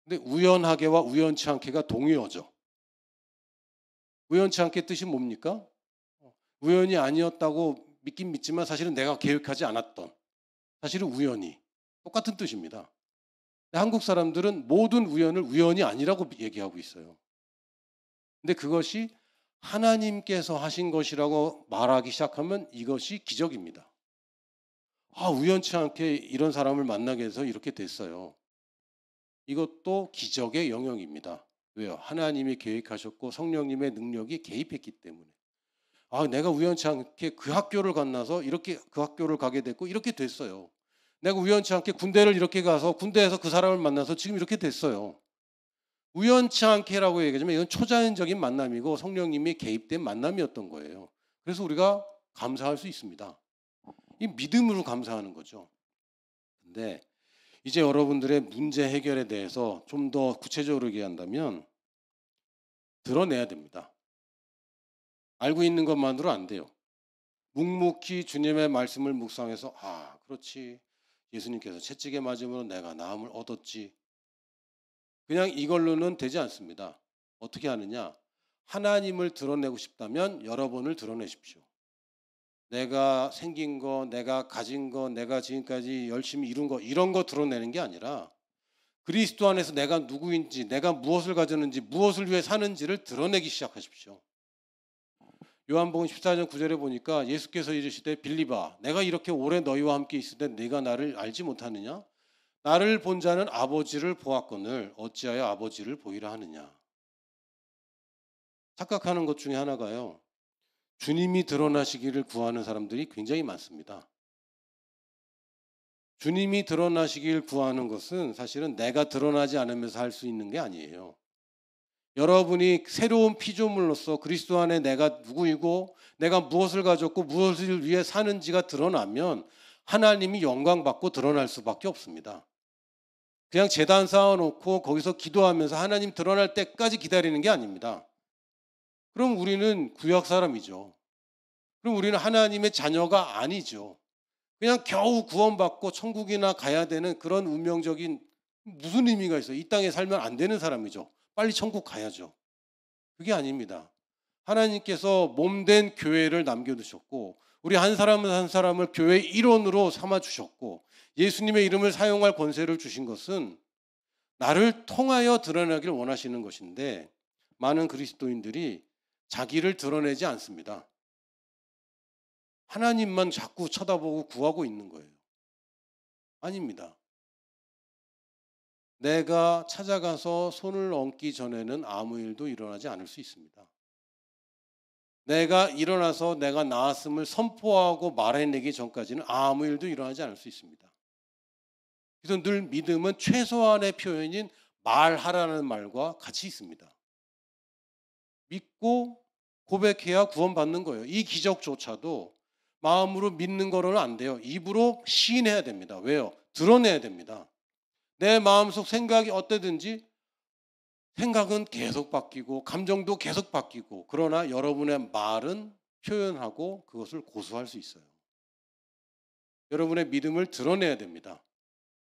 근데 우연하게와 우연치 않게가 동의어죠. 우연치 않게 뜻이 뭡니까? 우연이 아니었다고 믿긴 믿지만 사실은 내가 계획하지 않았던 사실은 우연히 똑같은 뜻입니다. 한국 사람들은 모든 우연을 우연이 아니라고 얘기하고 있어요. 근데 그것이 하나님께서 하신 것이라고 말하기 시작하면 이것이 기적입니다. 우연치 않게 이런 사람을 만나게 해서 이렇게 됐어요. 이것도 기적의 영역입니다. 왜요? 하나님이 계획하셨고 성령님의 능력이 개입했기 때문에. 내가 우연치 않게 그 학교를 만나서 이렇게 그 학교를 가게 됐고 이렇게 됐어요. 내가 우연치 않게 군대를 이렇게 가서 군대에서 그 사람을 만나서 지금 이렇게 됐어요. 우연치 않게라고 얘기하지만 이건 초자연적인 만남이고 성령님이 개입된 만남이었던 거예요. 그래서 우리가 감사할 수 있습니다. 이 믿음으로 감사하는 거죠. 근데 이제 여러분들의 문제 해결에 대해서 좀 더 구체적으로 얘기한다면 드러내야 됩니다. 알고 있는 것만으로 안 돼요. 묵묵히 주님의 말씀을 묵상해서 그렇지. 예수님께서 채찍에 맞음으로 내가 나음을 얻었지. 그냥 이걸로는 되지 않습니다. 어떻게 하느냐? 하나님을 드러내고 싶다면 여러분을 드러내십시오. 내가 생긴 거, 내가 가진 거, 내가 지금까지 열심히 이룬 거 이런 거 드러내는 게 아니라 그리스도 안에서 내가 누구인지, 내가 무엇을 가졌는지, 무엇을 위해 사는지를 드러내기 시작하십시오. 요한복음 14장 9절에 보니까 예수께서 이르시되 빌립아 내가 이렇게 오래 너희와 함께 있을 때 네가 나를 알지 못하느냐? 나를 본 자는 아버지를 보았거늘 어찌하여 아버지를 보이라 하느냐. 착각하는 것 중에 하나가요. 주님이 드러나시기를 구하는 사람들이 굉장히 많습니다. 주님이 드러나시길 구하는 것은 사실은 내가 드러나지 않으면서 할 수 있는 게 아니에요. 여러분이 새로운 피조물로서 그리스도 안에 내가 누구이고 내가 무엇을 가졌고 무엇을 위해 사는지가 드러나면 하나님이 영광받고 드러날 수밖에 없습니다. 그냥 제단 쌓아놓고 거기서 기도하면서 하나님 드러날 때까지 기다리는 게 아닙니다. 그럼 우리는 구약 사람이죠. 그럼 우리는 하나님의 자녀가 아니죠. 그냥 겨우 구원받고 천국이나 가야 되는 그런 운명적인 무슨 의미가 있어요? 이 땅에 살면 안 되는 사람이죠. 빨리 천국 가야죠. 그게 아닙니다. 하나님께서 몸된 교회를 남겨두셨고 우리 한 사람 한 사람을 교회 일원으로 삼아주셨고 예수님의 이름을 사용할 권세를 주신 것은 나를 통하여 드러나기를 원하시는 것인데 많은 그리스도인들이 자기를 드러내지 않습니다. 하나님만 자꾸 쳐다보고 구하고 있는 거예요. 아닙니다. 내가 찾아가서 손을 얹기 전에는 아무 일도 일어나지 않을 수 있습니다. 내가 일어나서 내가 나았음을 선포하고 말해내기 전까지는 아무 일도 일어나지 않을 수 있습니다. 그래서 늘 믿음은 최소한의 표현인 말하라는 말과 같이 있습니다. 믿고 고백해야 구원받는 거예요. 이 기적조차도 마음으로 믿는 거로는 안 돼요. 입으로 시인해야 됩니다. 왜요? 드러내야 됩니다. 내 마음속 생각이 어때든지 생각은 계속 바뀌고 감정도 계속 바뀌고 그러나 여러분의 말은 표현하고 그것을 고수할 수 있어요. 여러분의 믿음을 드러내야 됩니다.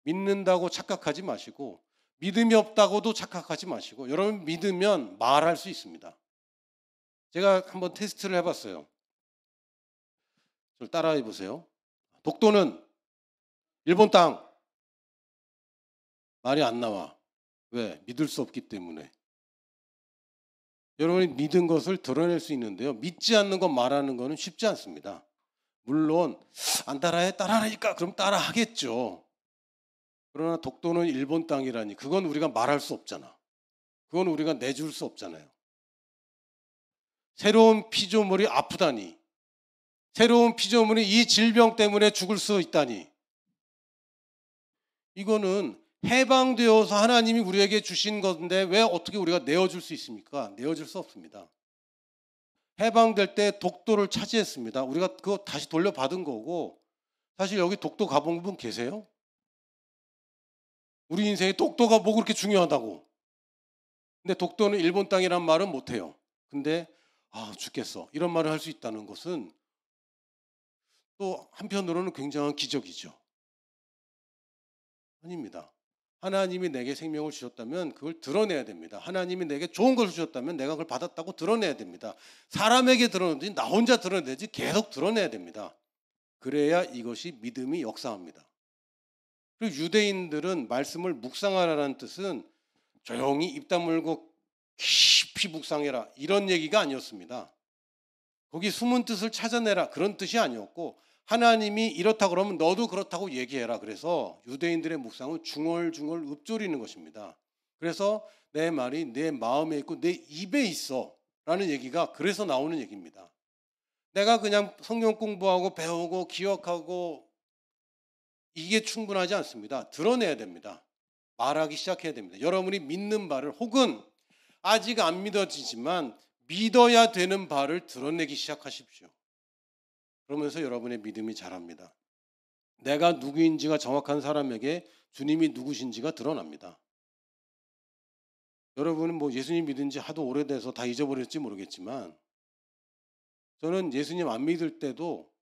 믿는다고 착각하지 마시고 믿음이 없다고도 착각하지 마시고 여러분 믿으면 말할 수 있습니다. 제가 한번 테스트를 해봤어요. 저를 따라해 보세요. 독도는 일본 땅. 말이 안 나와. 왜? 믿을 수 없기 때문에. 여러분이 믿은 것을 드러낼 수 있는데요. 믿지 않는 것 말하는 것은 쉽지 않습니다. 물론 안 따라해? 따라하니까 그럼 따라하겠죠. 그러나 독도는 일본 땅이라니 그건 우리가 말할 수 없잖아. 그건 우리가 내줄 수 없잖아요. 새로운 피조물이 아프다니. 새로운 피조물이 이 질병 때문에 죽을 수 있다니. 이거는 해방되어서 하나님이 우리에게 주신 건데 왜 어떻게 우리가 내어줄 수 있습니까? 내어줄 수 없습니다. 해방될 때 독도를 차지했습니다. 우리가 그거 다시 돌려받은 거고 사실 여기 독도 가본 분 계세요? 우리 인생에 독도가 뭐 그렇게 중요하다고. 근데 독도는 일본 땅이란 말은 못해요. 근데 죽겠어 이런 말을 할 수 있다는 것은 또 한편으로는 굉장한 기적이죠. 아닙니다. 하나님이 내게 생명을 주셨다면 그걸 드러내야 됩니다. 하나님이 내게 좋은 것을 주셨다면 내가 그걸 받았다고 드러내야 됩니다. 사람에게 드러내지 나 혼자 드러내지 계속 드러내야 됩니다. 그래야 이것이 믿음이 역사합니다. 그리고 유대인들은 말씀을 묵상하라는 뜻은 조용히 입 다물고 깊이 묵상해라 이런 얘기가 아니었습니다. 거기 숨은 뜻을 찾아내라 그런 뜻이 아니었고 하나님이 이렇다 그러면 너도 그렇다고 얘기해라. 그래서 유대인들의 묵상은 중얼중얼 읊조리는 것입니다. 그래서 내 말이 내 마음에 있고 내 입에 있어 라는 얘기가 그래서 나오는 얘기입니다. 내가 그냥 성경 공부하고 배우고 기억하고 이게 충분하지 않습니다. 드러내야 됩니다. 말하기 시작해야 됩니다. 여러분이 믿는 바를 혹은 아직 안 믿어지지만 믿어야 되는 바를 드러내기 시작하십시오. 그러면서 여러분의 믿음이 자랍니다. 내가 누구인지가 정확한 사람에게 주님이 누구신지가 드러납니다. 여러분은 뭐 예수님 믿은 지 하도 오래돼서 다 잊어버렸지 모르겠지만 저는 예수님 안 믿을 때도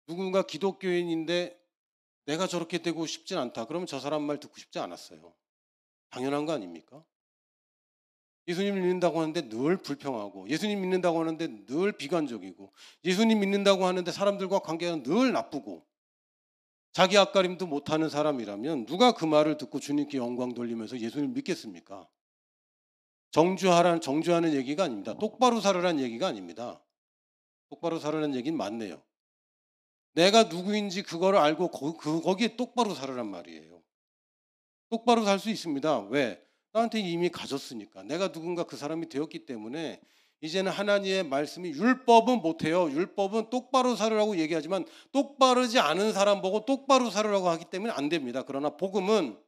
누군가 기독교인인데 내가 저렇게 되고 싶진 않다. 그러면 저 사람 말 듣고 싶지 않았어요. 당연한 거 아닙니까? 예수님 믿는다고 하는데 늘 불평하고 예수님 믿는다고 하는데 늘 비관적이고 예수님 믿는다고 하는데 사람들과 관계가 늘 나쁘고 자기 앞가림도 못하는 사람이라면 누가 그 말을 듣고 주님께 영광 돌리면서 예수님 믿겠습니까? 정죄하는 얘기가 아닙니다. 똑바로 살으라는 얘기가 아닙니다. 똑바로 살으라는 얘기는 맞네요. 내가 누구인지 그거를 알고 거기에 똑바로 살으란 말이에요. 똑바로 살 수 있습니다. 왜? 나한테 이미 가졌으니까. 내가 누군가 그 사람이 되었기 때문에 이제는 하나님의 말씀이 율법은 못해요. 율법은 똑바로 살으라고 얘기하지만 똑바르지 않은 사람 보고 똑바로 살으라고 하기 때문에 안 됩니다. 그러나 복음은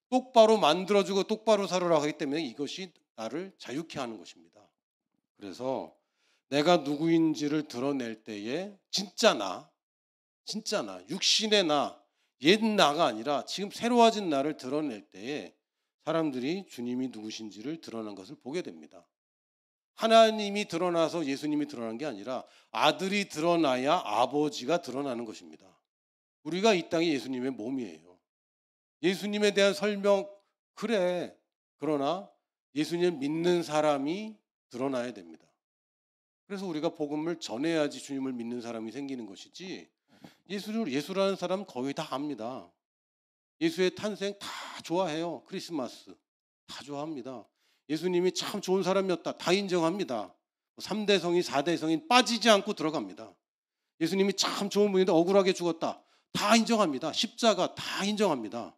똑바로 만들어주고 똑바로 살으라고 하기 때문에 이것이 나를 자유케 하는 것입니다. 그래서 내가 누구인지를 드러낼 때에 진짜 나, 육신의 나, 옛 나가 아니라 지금 새로워진 나를 드러낼 때에 사람들이 주님이 누구신지를 드러난 것을 보게 됩니다. 하나님이 드러나서 예수님이 드러난 게 아니라 아들이 드러나야 아버지가 드러나는 것입니다. 우리가 이 땅에 예수님의 몸이에요. 예수님에 대한 설명, 그래. 그러나 예수님 믿는 사람이 드러나야 됩니다. 그래서 우리가 복음을 전해야지 주님을 믿는 사람이 생기는 것이지, 예수라는 사람 거의 다 압니다. 예수의 탄생 다 좋아해요. 크리스마스 다 좋아합니다. 예수님이 참 좋은 사람이었다 다 인정합니다. 3대 성인 4대 성인 빠지지 않고 들어갑니다. 예수님이 참 좋은 분인데 억울하게 죽었다 다 인정합니다. 십자가 다 인정합니다.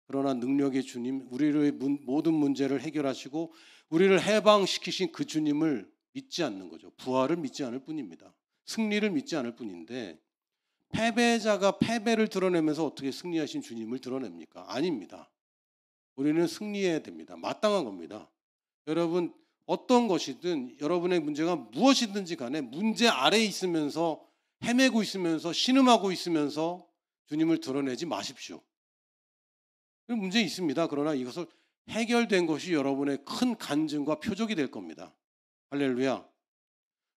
그러나 능력의 주님, 우리의 모든 문제를 해결하시고 우리를 해방시키신 그 주님을 믿지 않는 거죠. 부활을 믿지 않을 뿐입니다. 승리를 믿지 않을 뿐인데, 패배자가 패배를 드러내면서 어떻게 승리하신 주님을 드러냅니까? 아닙니다. 우리는 승리해야 됩니다. 마땅한 겁니다. 여러분, 어떤 것이든 여러분의 문제가 무엇이든지 간에 문제 아래에 있으면서 헤매고 있으면서 신음하고 있으면서 주님을 드러내지 마십시오. 문제 있습니다. 그러나 이것을 해결된 것이 여러분의 큰 간증과 표적이 될 겁니다. 할렐루야.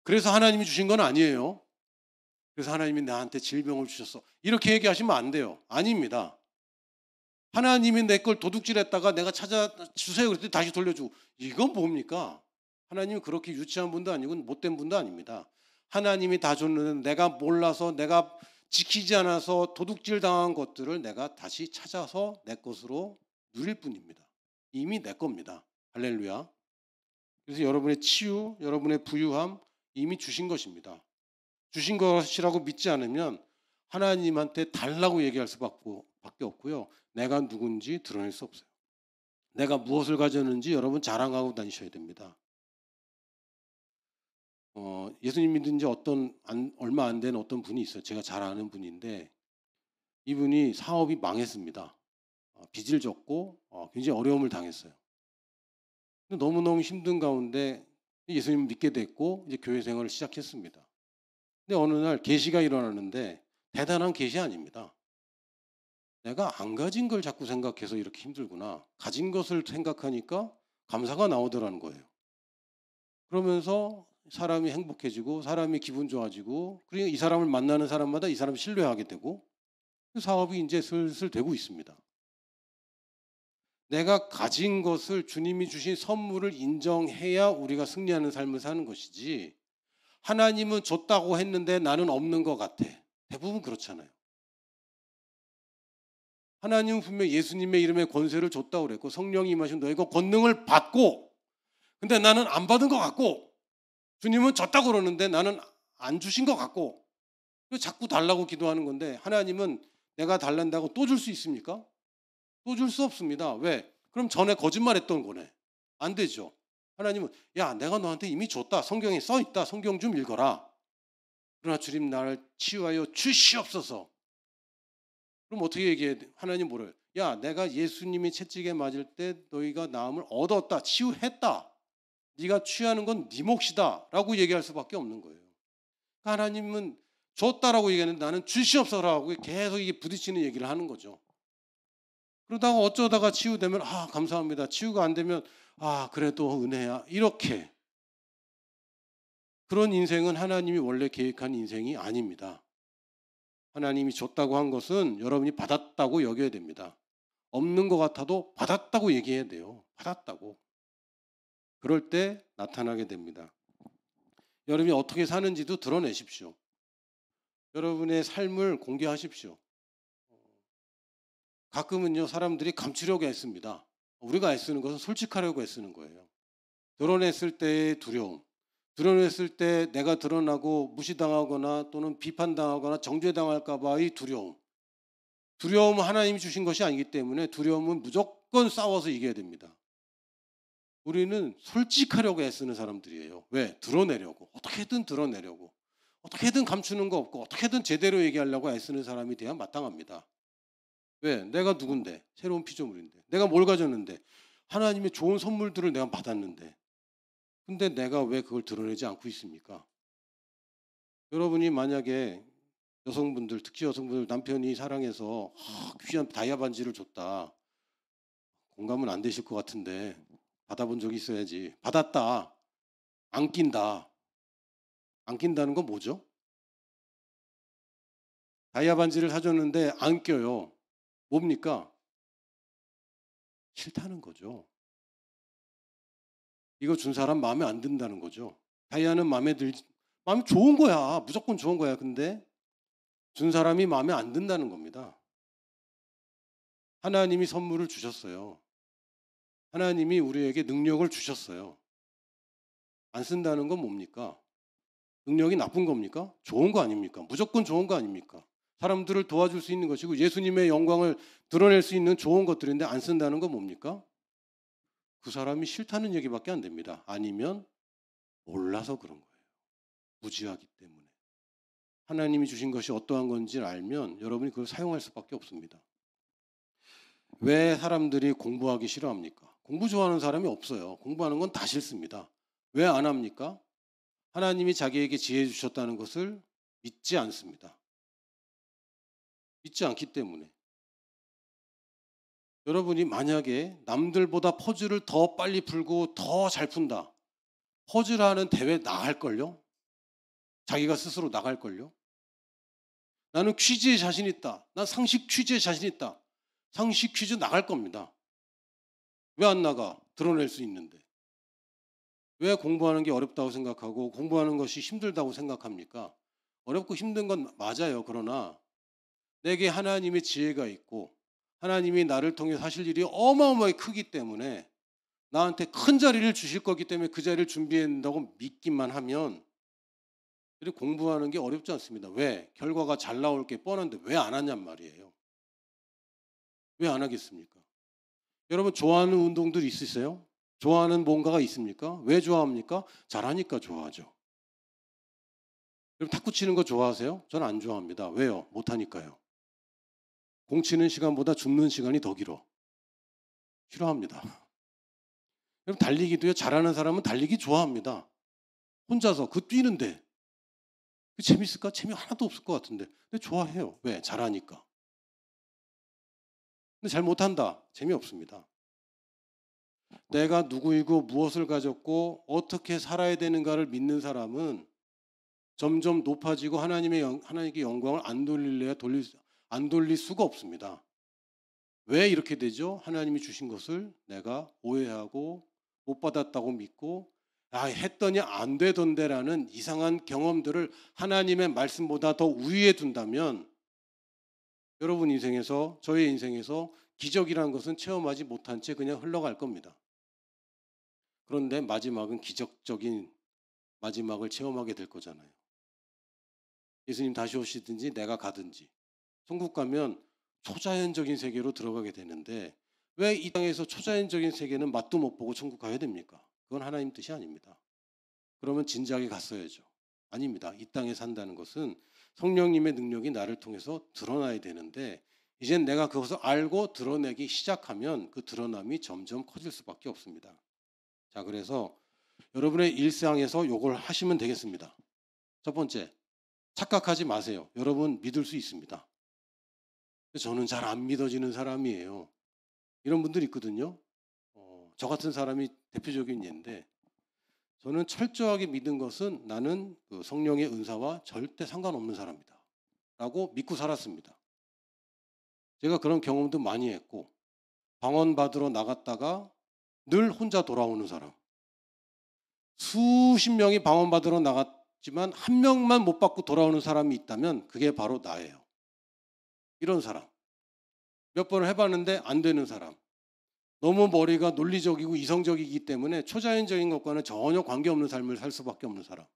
그래서 하나님이 주신 건 아니에요. 그래서 하나님이 나한테 질병을 주셨어, 이렇게 얘기하시면 안 돼요. 아닙니다. 하나님이 내 걸 도둑질했다가 내가 찾아주세요 그랬더니 다시 돌려주고, 이건 뭡니까? 하나님이 그렇게 유치한 분도 아니고 못된 분도 아닙니다. 하나님이 다 줬는데 내가 몰라서, 내가 지키지 않아서 도둑질 당한 것들을 내가 다시 찾아서 내 것으로 누릴 뿐입니다. 이미 내 겁니다. 할렐루야. 그래서 여러분의 치유, 여러분의 부유함 이미 주신 것입니다. 주신 것이라고 믿지 않으면 하나님한테 달라고 얘기할 수밖에 없고요. 내가 누군지 드러낼 수 없어요. 내가 무엇을 가졌는지 여러분 자랑하고 다니셔야 됩니다. 예수님 믿은 지 얼마 안 된 어떤 분이 있어요. 제가 잘 아는 분인데, 이분이 사업이 망했습니다. 빚을 졌고 굉장히 어려움을 당했어요. 너무너무 힘든 가운데 예수님을 믿게 됐고 이제 교회 생활을 시작했습니다. 근데 어느 날 계시가 일어나는데 대단한 계시 아닙니다. 내가 안 가진 걸 자꾸 생각해서 이렇게 힘들구나. 가진 것을 생각하니까 감사가 나오더라는 거예요. 그러면서 사람이 행복해지고 사람이 기분 좋아지고, 그러니까 이 사람을 만나는 사람마다 이 사람을 신뢰하게 되고, 사업이 이제 슬슬 되고 있습니다. 내가 가진 것을, 주님이 주신 선물을 인정해야 우리가 승리하는 삶을 사는 것이지, 하나님은 줬다고 했는데 나는 없는 것 같아. 대부분 그렇잖아요. 하나님은 분명 예수님의 이름의 권세를 줬다고 그랬고, 성령이 임하신 너희가 권능을 받고, 근데 나는 안 받은 것 같고, 주님은 줬다고 그러는데 나는 안 주신 것 같고, 자꾸 달라고 기도하는 건데, 하나님은 내가 달란다고 또 줄 수 있습니까? 또 줄 수 없습니다. 왜? 그럼 전에 거짓말했던 거네. 안 되죠. 하나님은 야, 내가 너한테 이미 줬다. 성경에 써 있다. 성경 좀 읽어라. 그러나 주님 나를 치유하여 주시옵소서. 그럼 어떻게 얘기해야 돼? 하나님 뭐래요? 야, 내가 예수님이 채찍에 맞을 때 너희가 나음을 얻었다. 치유했다. 네가 취하는 건 네 몫이다. 라고 얘기할 수밖에 없는 거예요. 하나님은 줬다라고 얘기하는데 나는 주시옵소서라고 계속 이게 부딪히는 얘기를 하는 거죠. 그러다가 어쩌다가 치유되면 감사합니다. 치유가 안 되면 그래도 은혜야. 이렇게. 그런 인생은 하나님이 원래 계획한 인생이 아닙니다. 하나님이 줬다고 한 것은 여러분이 받았다고 여겨야 됩니다. 없는 것 같아도 받았다고 얘기해야 돼요. 받았다고. 그럴 때 나타나게 됩니다. 여러분이 어떻게 사는지도 드러내십시오. 여러분의 삶을 공개하십시오. 가끔은요, 사람들이 감추려고 애씁니다. 우리가 애쓰는 것은 솔직하려고 애쓰는 거예요. 드러냈을 때의 두려움, 드러냈을 때 내가 드러나고 무시당하거나 또는 비판당하거나 정죄당할까 봐의 두려움. 두려움은 하나님이 주신 것이 아니기 때문에 두려움은 무조건 싸워서 이겨야 됩니다. 우리는 솔직하려고 애쓰는 사람들이에요. 왜? 드러내려고. 어떻게든 드러내려고. 어떻게든 감추는 거 없고 어떻게든 제대로 얘기하려고 애쓰는 사람이 돼야 마땅합니다. 왜? 내가 누군데? 새로운 피조물인데. 내가 뭘 가졌는데? 하나님의 좋은 선물들을 내가 받았는데. 근데 내가 왜 그걸 드러내지 않고 있습니까? 여러분이 만약에 여성분들, 특히 여성분들 남편이 사랑해서 귀한 다이아 반지를 줬다. 공감은 안 되실 것 같은데 받아본 적이 있어야지. 받았다. 안 낀다. 안 낀다는 건 뭐죠? 다이아 반지를 사줬는데 안 껴요. 뭡니까? 싫다는 거죠. 이거 준 사람 마음에 안 든다는 거죠. 다이아는 마음에 좋은 거야. 무조건 좋은 거야. 근데 준 사람이 마음에 안 든다는 겁니다. 하나님이 선물을 주셨어요. 하나님이 우리에게 능력을 주셨어요. 안 쓴다는 건 뭡니까? 능력이 나쁜 겁니까? 좋은 거 아닙니까? 무조건 좋은 거 아닙니까? 사람들을 도와줄 수 있는 것이고 예수님의 영광을 드러낼 수 있는 좋은 것들인데 안 쓴다는 건 뭡니까? 그 사람이 싫다는 얘기밖에 안 됩니다. 아니면 몰라서 그런 거예요. 무지하기 때문에. 하나님이 주신 것이 어떠한 건지를 알면 여러분이 그걸 사용할 수밖에 없습니다. 왜 사람들이 공부하기 싫어합니까? 공부 좋아하는 사람이 없어요. 공부하는 건 다 싫습니다. 왜 안 합니까? 하나님이 자기에게 지혜 주셨다는 것을 믿지 않습니다. 믿지 않기 때문에. 여러분이 만약에 남들보다 퍼즐을 더 빨리 풀고 더 잘 푼다. 퍼즐하는 대회 나갈걸요? 자기가 스스로 나갈걸요? 나는 퀴즈에 자신 있다. 난 상식 퀴즈에 자신 있다. 상식 퀴즈 나갈 겁니다. 왜 안 나가? 드러낼 수 있는데. 왜 공부하는 게 어렵다고 생각하고 공부하는 것이 힘들다고 생각합니까? 어렵고 힘든 건 맞아요. 그러나 내게 하나님의 지혜가 있고 하나님이 나를 통해 하실 일이 어마어마하게 크기 때문에 나한테 큰 자리를 주실 거기 때문에 그 자리를 준비한다고 믿기만 하면 공부하는 게 어렵지 않습니다. 왜? 결과가 잘 나올 게 뻔한데 왜 안 하냔 말이에요. 왜 안 하겠습니까? 여러분 좋아하는 운동들이 있으세요? 좋아하는 뭔가가 있습니까? 왜 좋아합니까? 잘하니까 좋아하죠. 그럼 탁구 치는 거 좋아하세요? 저는 안 좋아합니다. 왜요? 못하니까요. 공 치는 시간보다 줍는 시간이 더 길어. 싫어합니다. 그럼 달리기도요. 잘하는 사람은 달리기 좋아합니다. 혼자서 뛰는데 그 재밌을까? 재미 하나도 없을 것 같은데. 근데 좋아해요. 왜? 잘하니까. 근데 잘 못한다. 재미없습니다. 내가 누구이고 무엇을 가졌고 어떻게 살아야 되는가를 믿는 사람은 점점 높아지고 하나님께 영광을 안 돌릴 수가 없습니다. 왜 이렇게 되죠? 하나님이 주신 것을 내가 오해하고 못 받았다고 믿고 했더니 안 되던데라는 이상한 경험들을 하나님의 말씀보다 더 우위에 둔다면 여러분 인생에서 저의 인생에서 기적이라는 것은 체험하지 못한 채 그냥 흘러갈 겁니다. 그런데 마지막은 기적적인 마지막을 체험하게 될 거잖아요. 예수님 다시 오시든지 내가 가든지 천국 가면 초자연적인 세계로 들어가게 되는데 왜 이 땅에서 초자연적인 세계는 맛도 못 보고 천국 가야 됩니까? 그건 하나님 뜻이 아닙니다. 그러면 진작에 갔어야죠. 아닙니다. 이 땅에 산다는 것은 성령님의 능력이 나를 통해서 드러나야 되는데 이젠 내가 그것을 알고 드러내기 시작하면 그 드러남이 점점 커질 수밖에 없습니다. 자, 그래서 여러분의 일상에서 이걸 하시면 되겠습니다. 첫 번째, 착각하지 마세요. 여러분 믿을 수 있습니다. 저는 잘 안 믿어지는 사람이에요. 이런 분들 있거든요. 저 같은 사람이 대표적인 예인데 저는 철저하게 믿은 것은 나는 그 성령의 은사와 절대 상관없는 사람이다 라고 믿고 살았습니다. 제가 그런 경험도 많이 했고 방언 받으러 나갔다가 늘 혼자 돌아오는 사람, 수십 명이 방언 받으러 나갔지만 한 명만 못 받고 돌아오는 사람이 있다면 그게 바로 나예요. 이런 사람. 몇 번을 해봤는데 안 되는 사람. 너무 머리가 논리적이고 이성적이기 때문에 초자연적인 것과는 전혀 관계없는 삶을 살 수밖에 없는 사람.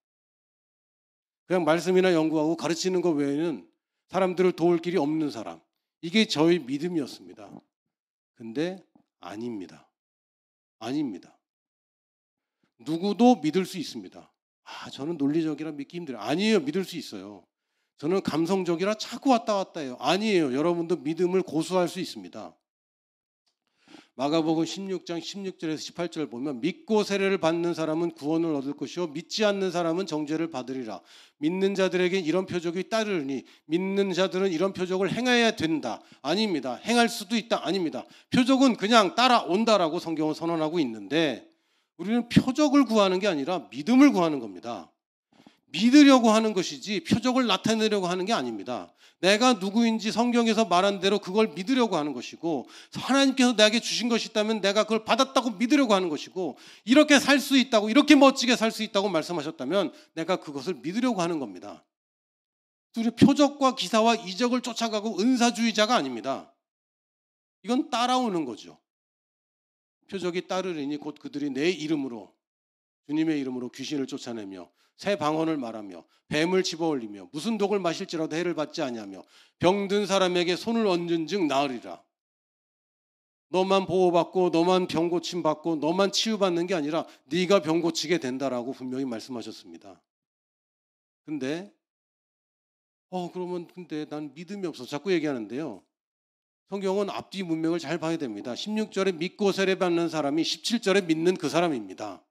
그냥 말씀이나 연구하고 가르치는 것 외에는 사람들을 도울 길이 없는 사람. 이게 저의 믿음이었습니다. 근데 아닙니다. 아닙니다. 누구도 믿을 수 있습니다. 저는 논리적이라 믿기 힘들어요. 아니에요. 믿을 수 있어요. 저는 감성적이라 자꾸 왔다 갔다 해요. 아니에요. 여러분도 믿음을 고수할 수 있습니다. 마가복음 16장 16절에서 18절 보면 믿고 세례를 받는 사람은 구원을 얻을 것이요 믿지 않는 사람은 정죄를 받으리라. 믿는 자들에게 이런 표적이 따르니 믿는 자들은 이런 표적을 행해야 된다. 아닙니다. 행할 수도 있다. 아닙니다. 표적은 그냥 따라온다라고 성경은 선언하고 있는데 우리는 표적을 구하는 게 아니라 믿음을 구하는 겁니다. 믿으려고 하는 것이지 표적을 나타내려고 하는 게 아닙니다. 내가 누구인지 성경에서 말한 대로 그걸 믿으려고 하는 것이고 하나님께서 나에게 주신 것이 있다면 내가 그걸 받았다고 믿으려고 하는 것이고 이렇게 살 수 있다고 이렇게 멋지게 살 수 있다고 말씀하셨다면 내가 그것을 믿으려고 하는 겁니다. 우리 표적과 기사와 이적을 쫓아가고 은사주의자가 아닙니다. 이건 따라오는 거죠. 표적이 따르리니 곧 그들이 내 이름으로 주님의 이름으로 귀신을 쫓아내며 새 방언을 말하며 뱀을 집어올리며 무슨 독을 마실지라도 해를 받지 아니하며 병든 사람에게 손을 얹은 즉 나으리라. 너만 보호받고 너만 병 고침 받고 너만 치유받는 게 아니라 네가 병 고치게 된다라고 분명히 말씀하셨습니다. 근데 그러면 근데 난 믿음이 없어 자꾸 얘기하는데요. 성경은 앞뒤 문맥을 잘 봐야 됩니다. 16절에 믿고 세례받는 사람이 17절에 믿는 그 사람입니다.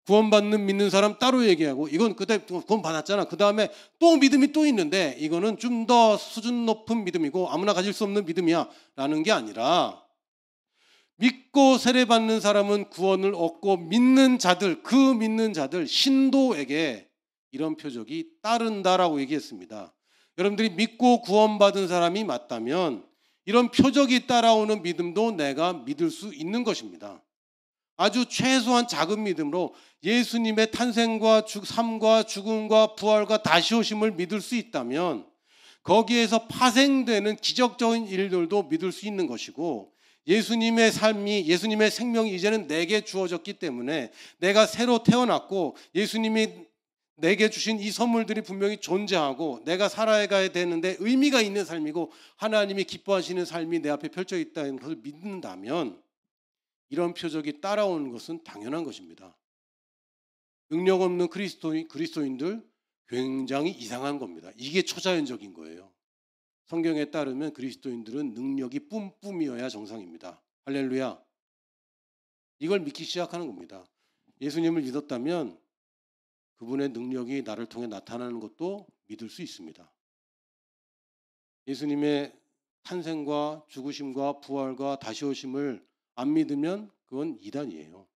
구원받는 믿는 사람 따로 얘기하고 이건 그때 구원 받았잖아. 그 다음에 또 믿음이 또 있는데 이거는 좀 더 수준 높은 믿음이고 아무나 가질 수 없는 믿음이야 라는 게 아니라 믿고 세례받는 사람은 구원을 얻고 믿는 자들 그 믿는 자들 신도에게 이런 표적이 따른다라고 얘기했습니다. 여러분들이 믿고 구원받은 사람이 맞다면 이런 표적이 따라오는 믿음도 내가 믿을 수 있는 것입니다. 아주 최소한 작은 믿음으로 예수님의 탄생과 삶과 죽음과 부활과 다시 오심을 믿을 수 있다면 거기에서 파생되는 기적적인 일들도 믿을 수 있는 것이고 예수님의 삶이 예수님의 생명이 이제는 내게 주어졌기 때문에 내가 새로 태어났고 예수님이 내게 주신 이 선물들이 분명히 존재하고 내가 살아가야 되는데 의미가 있는 삶이고 하나님이 기뻐하시는 삶이 내 앞에 펼쳐 있다는 것을 믿는다면 이런 표적이 따라오는 것은 당연한 것입니다. 능력 없는 그리스도인들 굉장히 이상한 겁니다. 이게 초자연적인 거예요. 성경에 따르면 그리스도인들은 능력이 뿜뿜이어야 정상입니다. 할렐루야. 이걸 믿기 시작하는 겁니다. 예수님을 믿었다면 그분의 능력이 나를 통해 나타나는 것도 믿을 수 있습니다. 예수님의 탄생과 죽으심과 부활과 다시 오심을 안 믿으면 그건 이단이에요.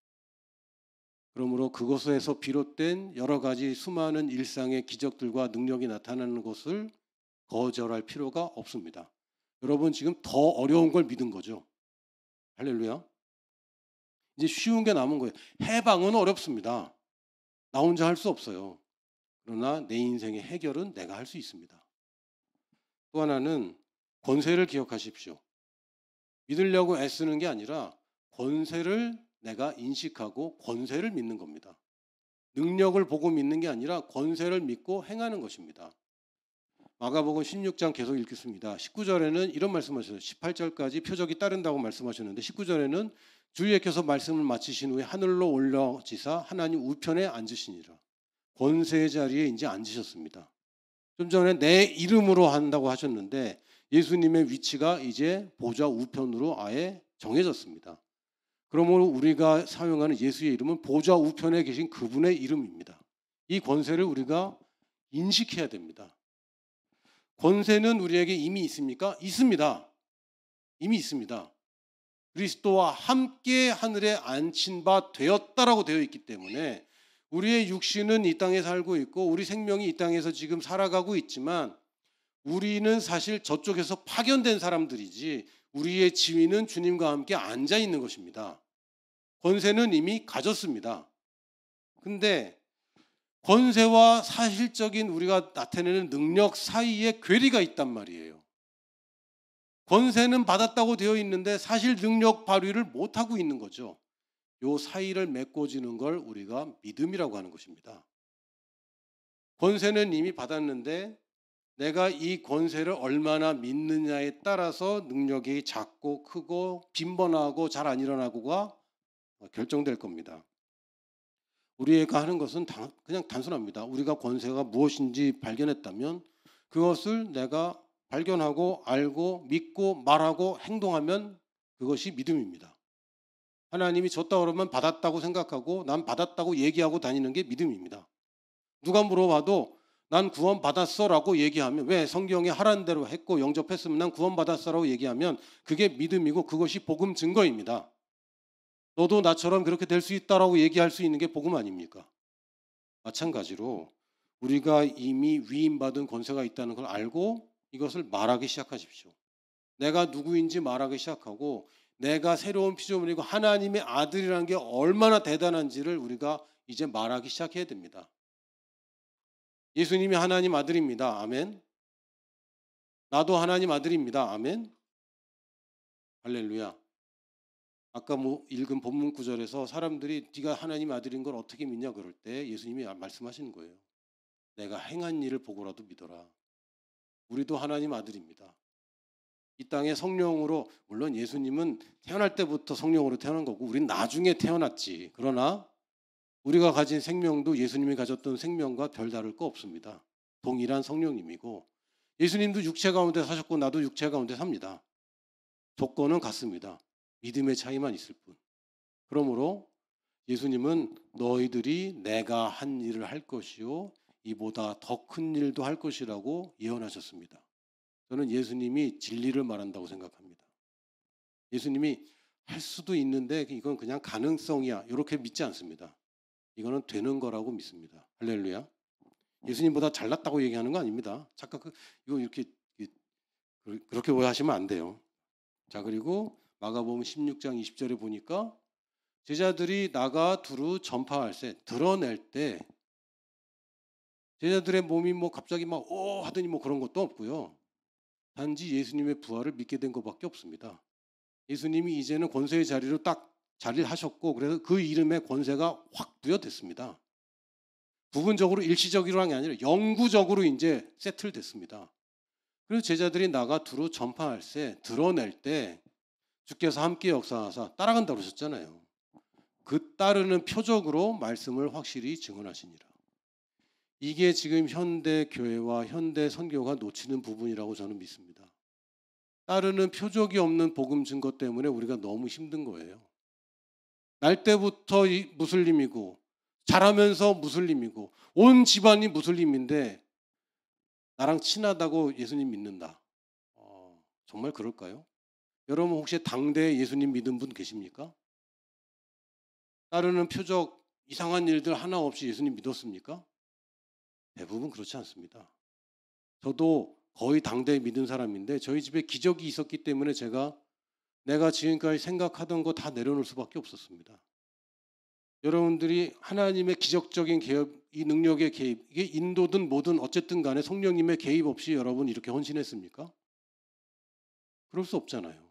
그러므로 그것에서 비롯된 여러 가지 수많은 일상의 기적들과 능력이 나타나는 것을 거절할 필요가 없습니다. 여러분 지금 더 어려운 걸 믿은 거죠. 할렐루야. 이제 쉬운 게 남은 거예요. 해방은 어렵습니다. 나 혼자 할 수 없어요. 그러나 내 인생의 해결은 내가 할 수 있습니다. 또 하나는 권세를 기억하십시오. 믿으려고 애쓰는 게 아니라 권세를 내가 인식하고 권세를 믿는 겁니다. 능력을 보고 믿는 게 아니라 권세를 믿고 행하는 것입니다. 마가복음 16장 계속 읽겠습니다. 19절에는 이런 말씀하셨어요. 18절까지 표적이 따른다고 말씀하셨는데 19절에는 주예께서 말씀을 마치신 후에 하늘로 올라지사 하나님 우편에 앉으시니라. 권세의 자리에 이제 앉으셨습니다. 좀 전에 내 이름으로 한다고 하셨는데 예수님의 위치가 이제 보좌 우편으로 아예 정해졌습니다. 그러므로 우리가 사용하는 예수의 이름은 보좌 우편에 계신 그분의 이름입니다. 이 권세를 우리가 인식해야 됩니다. 권세는 우리에게 이미 있습니까? 있습니다. 이미 있습니다. 그리스도와 함께 하늘에 앉힌 바 되었다라고 되어 있기 때문에 우리의 육신은 이 땅에 살고 있고 우리 생명이 이 땅에서 지금 살아가고 있지만 우리는 사실 저쪽에서 파견된 사람들이지 우리의 지위는 주님과 함께 앉아 있는 것입니다. 권세는 이미 가졌습니다. 근데 권세와 사실적인 우리가 나타내는 능력 사이에 괴리가 있단 말이에요. 권세는 받았다고 되어 있는데 사실 능력 발휘를 못하고 있는 거죠. 요 사이를 메꿔지는 걸 우리가 믿음이라고 하는 것입니다. 권세는 이미 받았는데 내가 이 권세를 얼마나 믿느냐에 따라서 능력이 작고 크고 빈번하고 잘 안 일어나고가 결정될 겁니다. 우리가 하는 것은 그냥 단순합니다. 우리가 권세가 무엇인지 발견했다면 그것을 내가 발견하고 알고 믿고 말하고 행동하면 그것이 믿음입니다. 하나님이 줬다 그러면 받았다고 생각하고 난 받았다고 얘기하고 다니는 게 믿음입니다. 누가 물어봐도 난 구원 받았어라고 얘기하면, 왜 성경에 하라는 대로 했고 영접했으면 난 구원 받았어라고 얘기하면 그게 믿음이고 그것이 복음 증거입니다. 너도 나처럼 그렇게 될 수 있다라고 얘기할 수 있는 게 복음 아닙니까? 마찬가지로 우리가 이미 위임받은 권세가 있다는 걸 알고 이것을 말하기 시작하십시오. 내가 누구인지 말하기 시작하고 내가 새로운 피조물이고 하나님의 아들이라는 게 얼마나 대단한지를 우리가 이제 말하기 시작해야 됩니다. 예수님이 하나님 아들입니다. 아멘. 나도 하나님 아들입니다. 아멘. 할렐루야. 아까 읽은 본문 구절에서 사람들이 네가 하나님 아들인 걸 어떻게 믿냐 그럴 때 예수님이 말씀하시는 거예요. 내가 행한 일을 보고라도 믿어라. 우리도 하나님 아들입니다. 이 땅에 성령으로, 물론 예수님은 태어날 때부터 성령으로 태어난 거고 우린 나중에 태어났지. 그러나 우리가 가진 생명도 예수님이 가졌던 생명과 별다를 거 없습니다. 동일한 성령님이고 예수님도 육체 가운데 사셨고 나도 육체 가운데 삽니다. 조건은 같습니다. 믿음의 차이만 있을 뿐. 그러므로 예수님은 너희들이 내가 한 일을 할 것이요 이보다 더 큰 일도 할 것이라고 예언하셨습니다. 저는 예수님이 진리를 말한다고 생각합니다. 예수님이 할 수도 있는데 이건 그냥 가능성이야 이렇게 믿지 않습니다. 이거는 되는 거라고 믿습니다. 할렐루야. 예수님보다 잘났다고 얘기하는 거 아닙니다. 착각, 이거 이렇게 그렇게 오해하시면 안 돼요. 자, 그리고 마가복음 16장 20절에 보니까 제자들이 나가 두루 전파할 때, 드러낼 때 제자들의 몸이 뭐 갑자기 막 오 하더니 뭐 그런 것도 없고요. 단지 예수님의 부활을 믿게 된 것밖에 없습니다. 예수님이 이제는 권세의 자리로 딱 자리를 하셨고 그래서 그 이름에 권세가 확 부여됐습니다. 부분적으로 일시적으로한 게 아니라 영구적으로 이제 세틀됐습니다. 그래서 제자들이 나가 두루 전파할 때, 드러낼 때 주께서 함께 역사하사 따라간다고 하셨잖아요. 그 따르는 표적으로 말씀을 확실히 증언하시니라. 이게 지금 현대 교회와 현대 선교가 놓치는 부분이라고 저는 믿습니다. 따르는 표적이 없는 복음 증거 때문에 우리가 너무 힘든 거예요. 날 때부터 무슬림이고 자라면서 무슬림이고 온 집안이 무슬림인데 나랑 친하다고 예수님 믿는다. 정말 그럴까요? 여러분 혹시 당대에 예수님 믿은 분 계십니까? 따르는 표적, 이상한 일들 하나 없이 예수님 믿었습니까? 대부분 그렇지 않습니다. 저도 거의 당대에 믿은 사람인데 저희 집에 기적이 있었기 때문에 내가 지금까지 생각하던 거 다 내려놓을 수밖에 없었습니다. 여러분들이 하나님의 기적적인 개입, 이 능력의 개입, 이게 인도든 뭐든 어쨌든 간에 성령님의 개입 없이 여러분 이렇게 헌신했습니까? 그럴 수 없잖아요.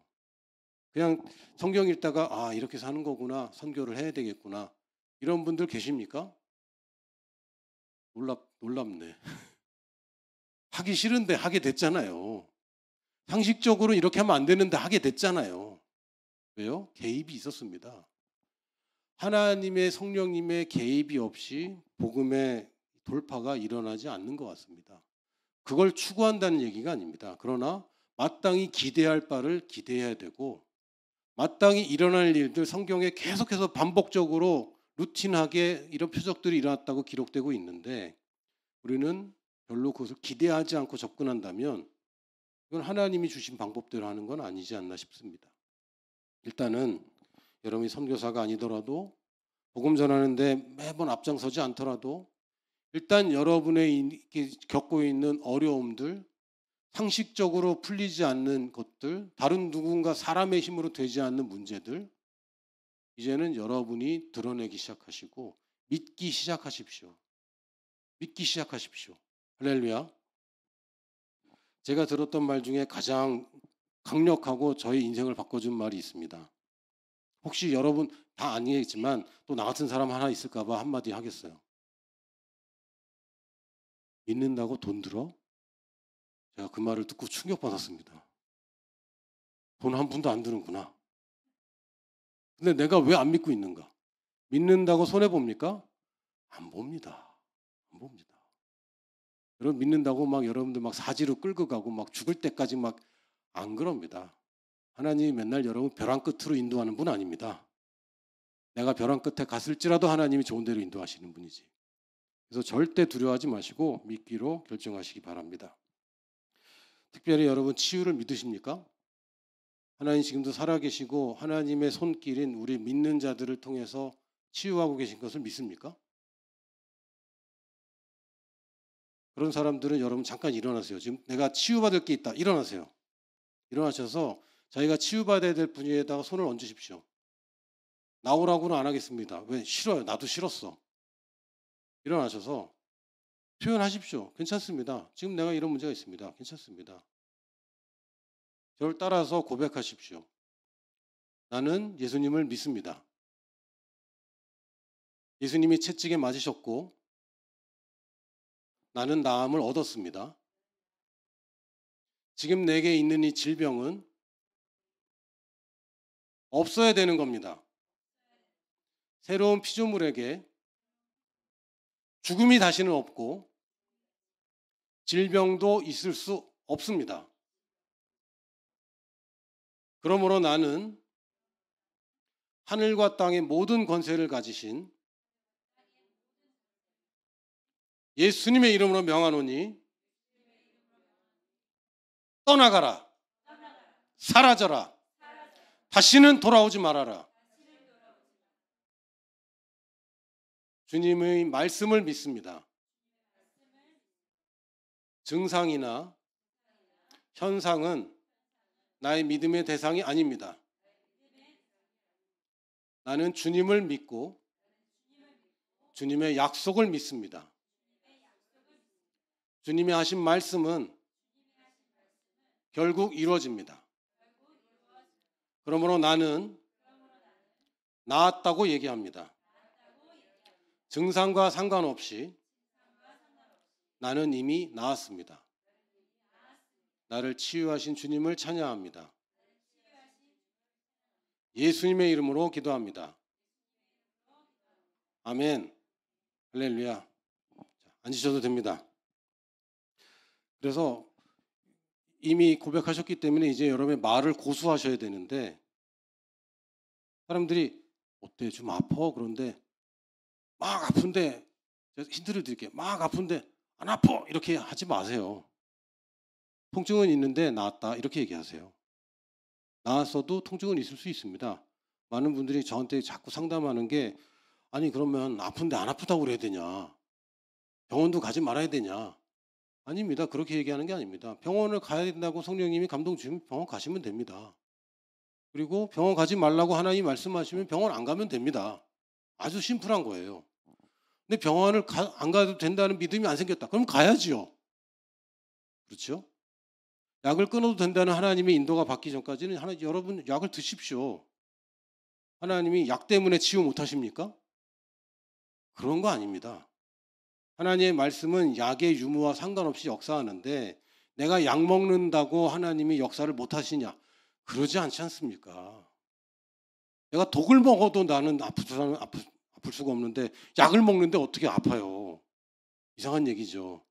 그냥 성경 읽다가 이렇게 사는 거구나, 선교를 해야 되겠구나 이런 분들 계십니까? 놀랍네. 하기 싫은데 하게 됐잖아요. 상식적으로 이렇게 하면 안 되는데 하게 됐잖아요. 왜요? 개입이 있었습니다. 하나님의 성령님의 개입이 없이 복음의 돌파가 일어나지 않는 것 같습니다. 그걸 추구한다는 얘기가 아닙니다. 그러나 마땅히 기대할 바를 기대해야 되고 마땅히 일어날 일들 성경에 계속해서 반복적으로 루틴하게 이런 표적들이 일어났다고 기록되고 있는데 우리는 별로 그것을 기대하지 않고 접근한다면 이건 하나님이 주신 방법대로 하는 건 아니지 않나 싶습니다. 일단은 여러분이 선교사가 아니더라도 복음 전하는데 매번 앞장서지 않더라도 일단 여러분의 겪고 있는 어려움들, 상식적으로 풀리지 않는 것들, 다른 누군가 사람의 힘으로 되지 않는 문제들 이제는 여러분이 드러내기 시작하시고 믿기 시작하십시오. 믿기 시작하십시오. 할렐루야. 제가 들었던 말 중에 가장 강력하고 저의 인생을 바꿔준 말이 있습니다. 혹시 여러분 다 아니겠지만 또 나 같은 사람 하나 있을까 봐 한마디 하겠어요. 믿는다고 돈 들어? 제가 그 말을 듣고 충격받았습니다. 돈 한 푼도 안 드는구나. 근데 내가 왜 안 믿고 있는가? 믿는다고 손해봅니까? 안 봅니다. 안 봅니다. 여러분 믿는다고 막 여러분들 막 사지로 끌고 가고 막 죽을 때까지 막 안 그럽니다. 하나님이 맨날 여러분 벼랑 끝으로 인도하는 분 아닙니다. 내가 벼랑 끝에 갔을지라도 하나님이 좋은 데로 인도하시는 분이지. 그래서 절대 두려워하지 마시고 믿기로 결정하시기 바랍니다. 특별히 여러분 치유를 믿으십니까? 하나님 지금도 살아계시고 하나님의 손길인 우리 믿는 자들을 통해서 치유하고 계신 것을 믿습니까? 그런 사람들은 여러분 잠깐 일어나세요. 지금 내가 치유받을 게 있다. 일어나세요. 일어나셔서 자기가 치유받아야 될 분야에다가 손을 얹으십시오. 나오라고는 안 하겠습니다. 왜? 싫어요. 나도 싫었어. 일어나셔서 표현하십시오. 괜찮습니다. 지금 내가 이런 문제가 있습니다. 괜찮습니다. 저를 따라서 고백하십시오. 나는 예수님을 믿습니다. 예수님이 채찍에 맞으셨고 나는 나음을 얻었습니다. 지금 내게 있는 이 질병은 없어야 되는 겁니다. 새로운 피조물에게 죽음이 다시는 없고 질병도 있을 수 없습니다. 그러므로 나는 하늘과 땅의 모든 권세를 가지신 예수님의 이름으로 명하노니 떠나가라. 사라져라. 다시는 돌아오지 말아라. 주님의 말씀을 믿습니다. 증상이나 현상은 나의 믿음의 대상이 아닙니다. 나는 주님을 믿고 주님의 약속을 믿습니다. 주님이 하신 말씀은 결국 이루어집니다. 그러므로 나는 나았다고 얘기합니다. 증상과 상관없이 나는 이미 나았습니다. 나를 치유하신 주님을 찬양합니다. 예수님의 이름으로 기도합니다. 아멘. 할렐루야. 앉으셔도 됩니다. 그래서 이미 고백하셨기 때문에 이제 여러분의 말을 고수하셔야 되는데 사람들이 어때? 좀 아파? 그런데 막 아픈데 제가 힌트를 드릴게요. 막 아픈데 안 아파! 이렇게 하지 마세요. 통증은 있는데 나았다 이렇게 얘기하세요. 나았어도 통증은 있을 수 있습니다. 많은 분들이 저한테 자꾸 상담하는 게 아니 그러면 아픈데 안 아프다고 그래야 되냐? 병원도 가지 말아야 되냐? 아닙니다. 그렇게 얘기하는 게 아닙니다. 병원을 가야 된다고 성령님이 감동 주시면 병원 가시면 됩니다. 그리고 병원 가지 말라고 하나님이 말씀하시면 병원 안 가면 됩니다. 아주 심플한 거예요. 근데 병원을 안 가도 된다는 믿음이 안 생겼다. 그럼 가야지요. 그렇죠? 약을 끊어도 된다는 하나님의 인도가 받기 전까지는 여러분 약을 드십시오. 하나님이 약 때문에 치유 못하십니까? 그런 거 아닙니다. 하나님의 말씀은 약의 유무와 상관없이 역사하는데 내가 약 먹는다고 하나님이 역사를 못하시냐? 그러지 않지 않습니까? 내가 독을 먹어도 나는 아플 수가 없는데 약을 먹는데 어떻게 아파요? 이상한 얘기죠.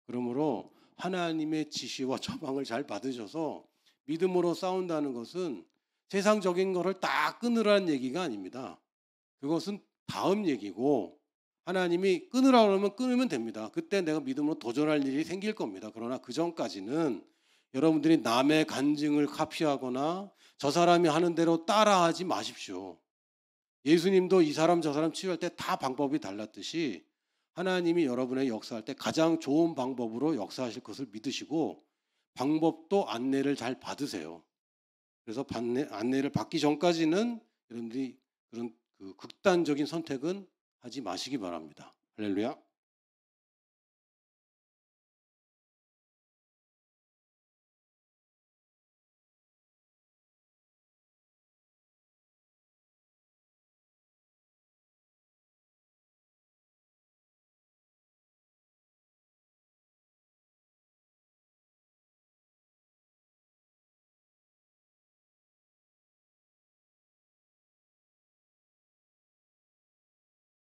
그러므로 하나님의 지시와 처방을 잘 받으셔서 믿음으로 싸운다는 것은 세상적인 거를 다 끊으라는 얘기가 아닙니다. 그것은 다음 얘기고 하나님이 끊으라고 하면 끊으면 됩니다. 그때 내가 믿음으로 도전할 일이 생길 겁니다. 그러나 그 전까지는 여러분들이 남의 간증을 카피하거나 저 사람이 하는 대로 따라하지 마십시오. 예수님도 이 사람 저 사람 치유할 때 다 방법이 달랐듯이 하나님이 여러분의 역사할 때 가장 좋은 방법으로 역사하실 것을 믿으시고 방법도 안내를 잘 받으세요. 그래서 안내를 받기 전까지는 여러분들이 그런 극단적인 선택은 하지 마시기 바랍니다. 할렐루야.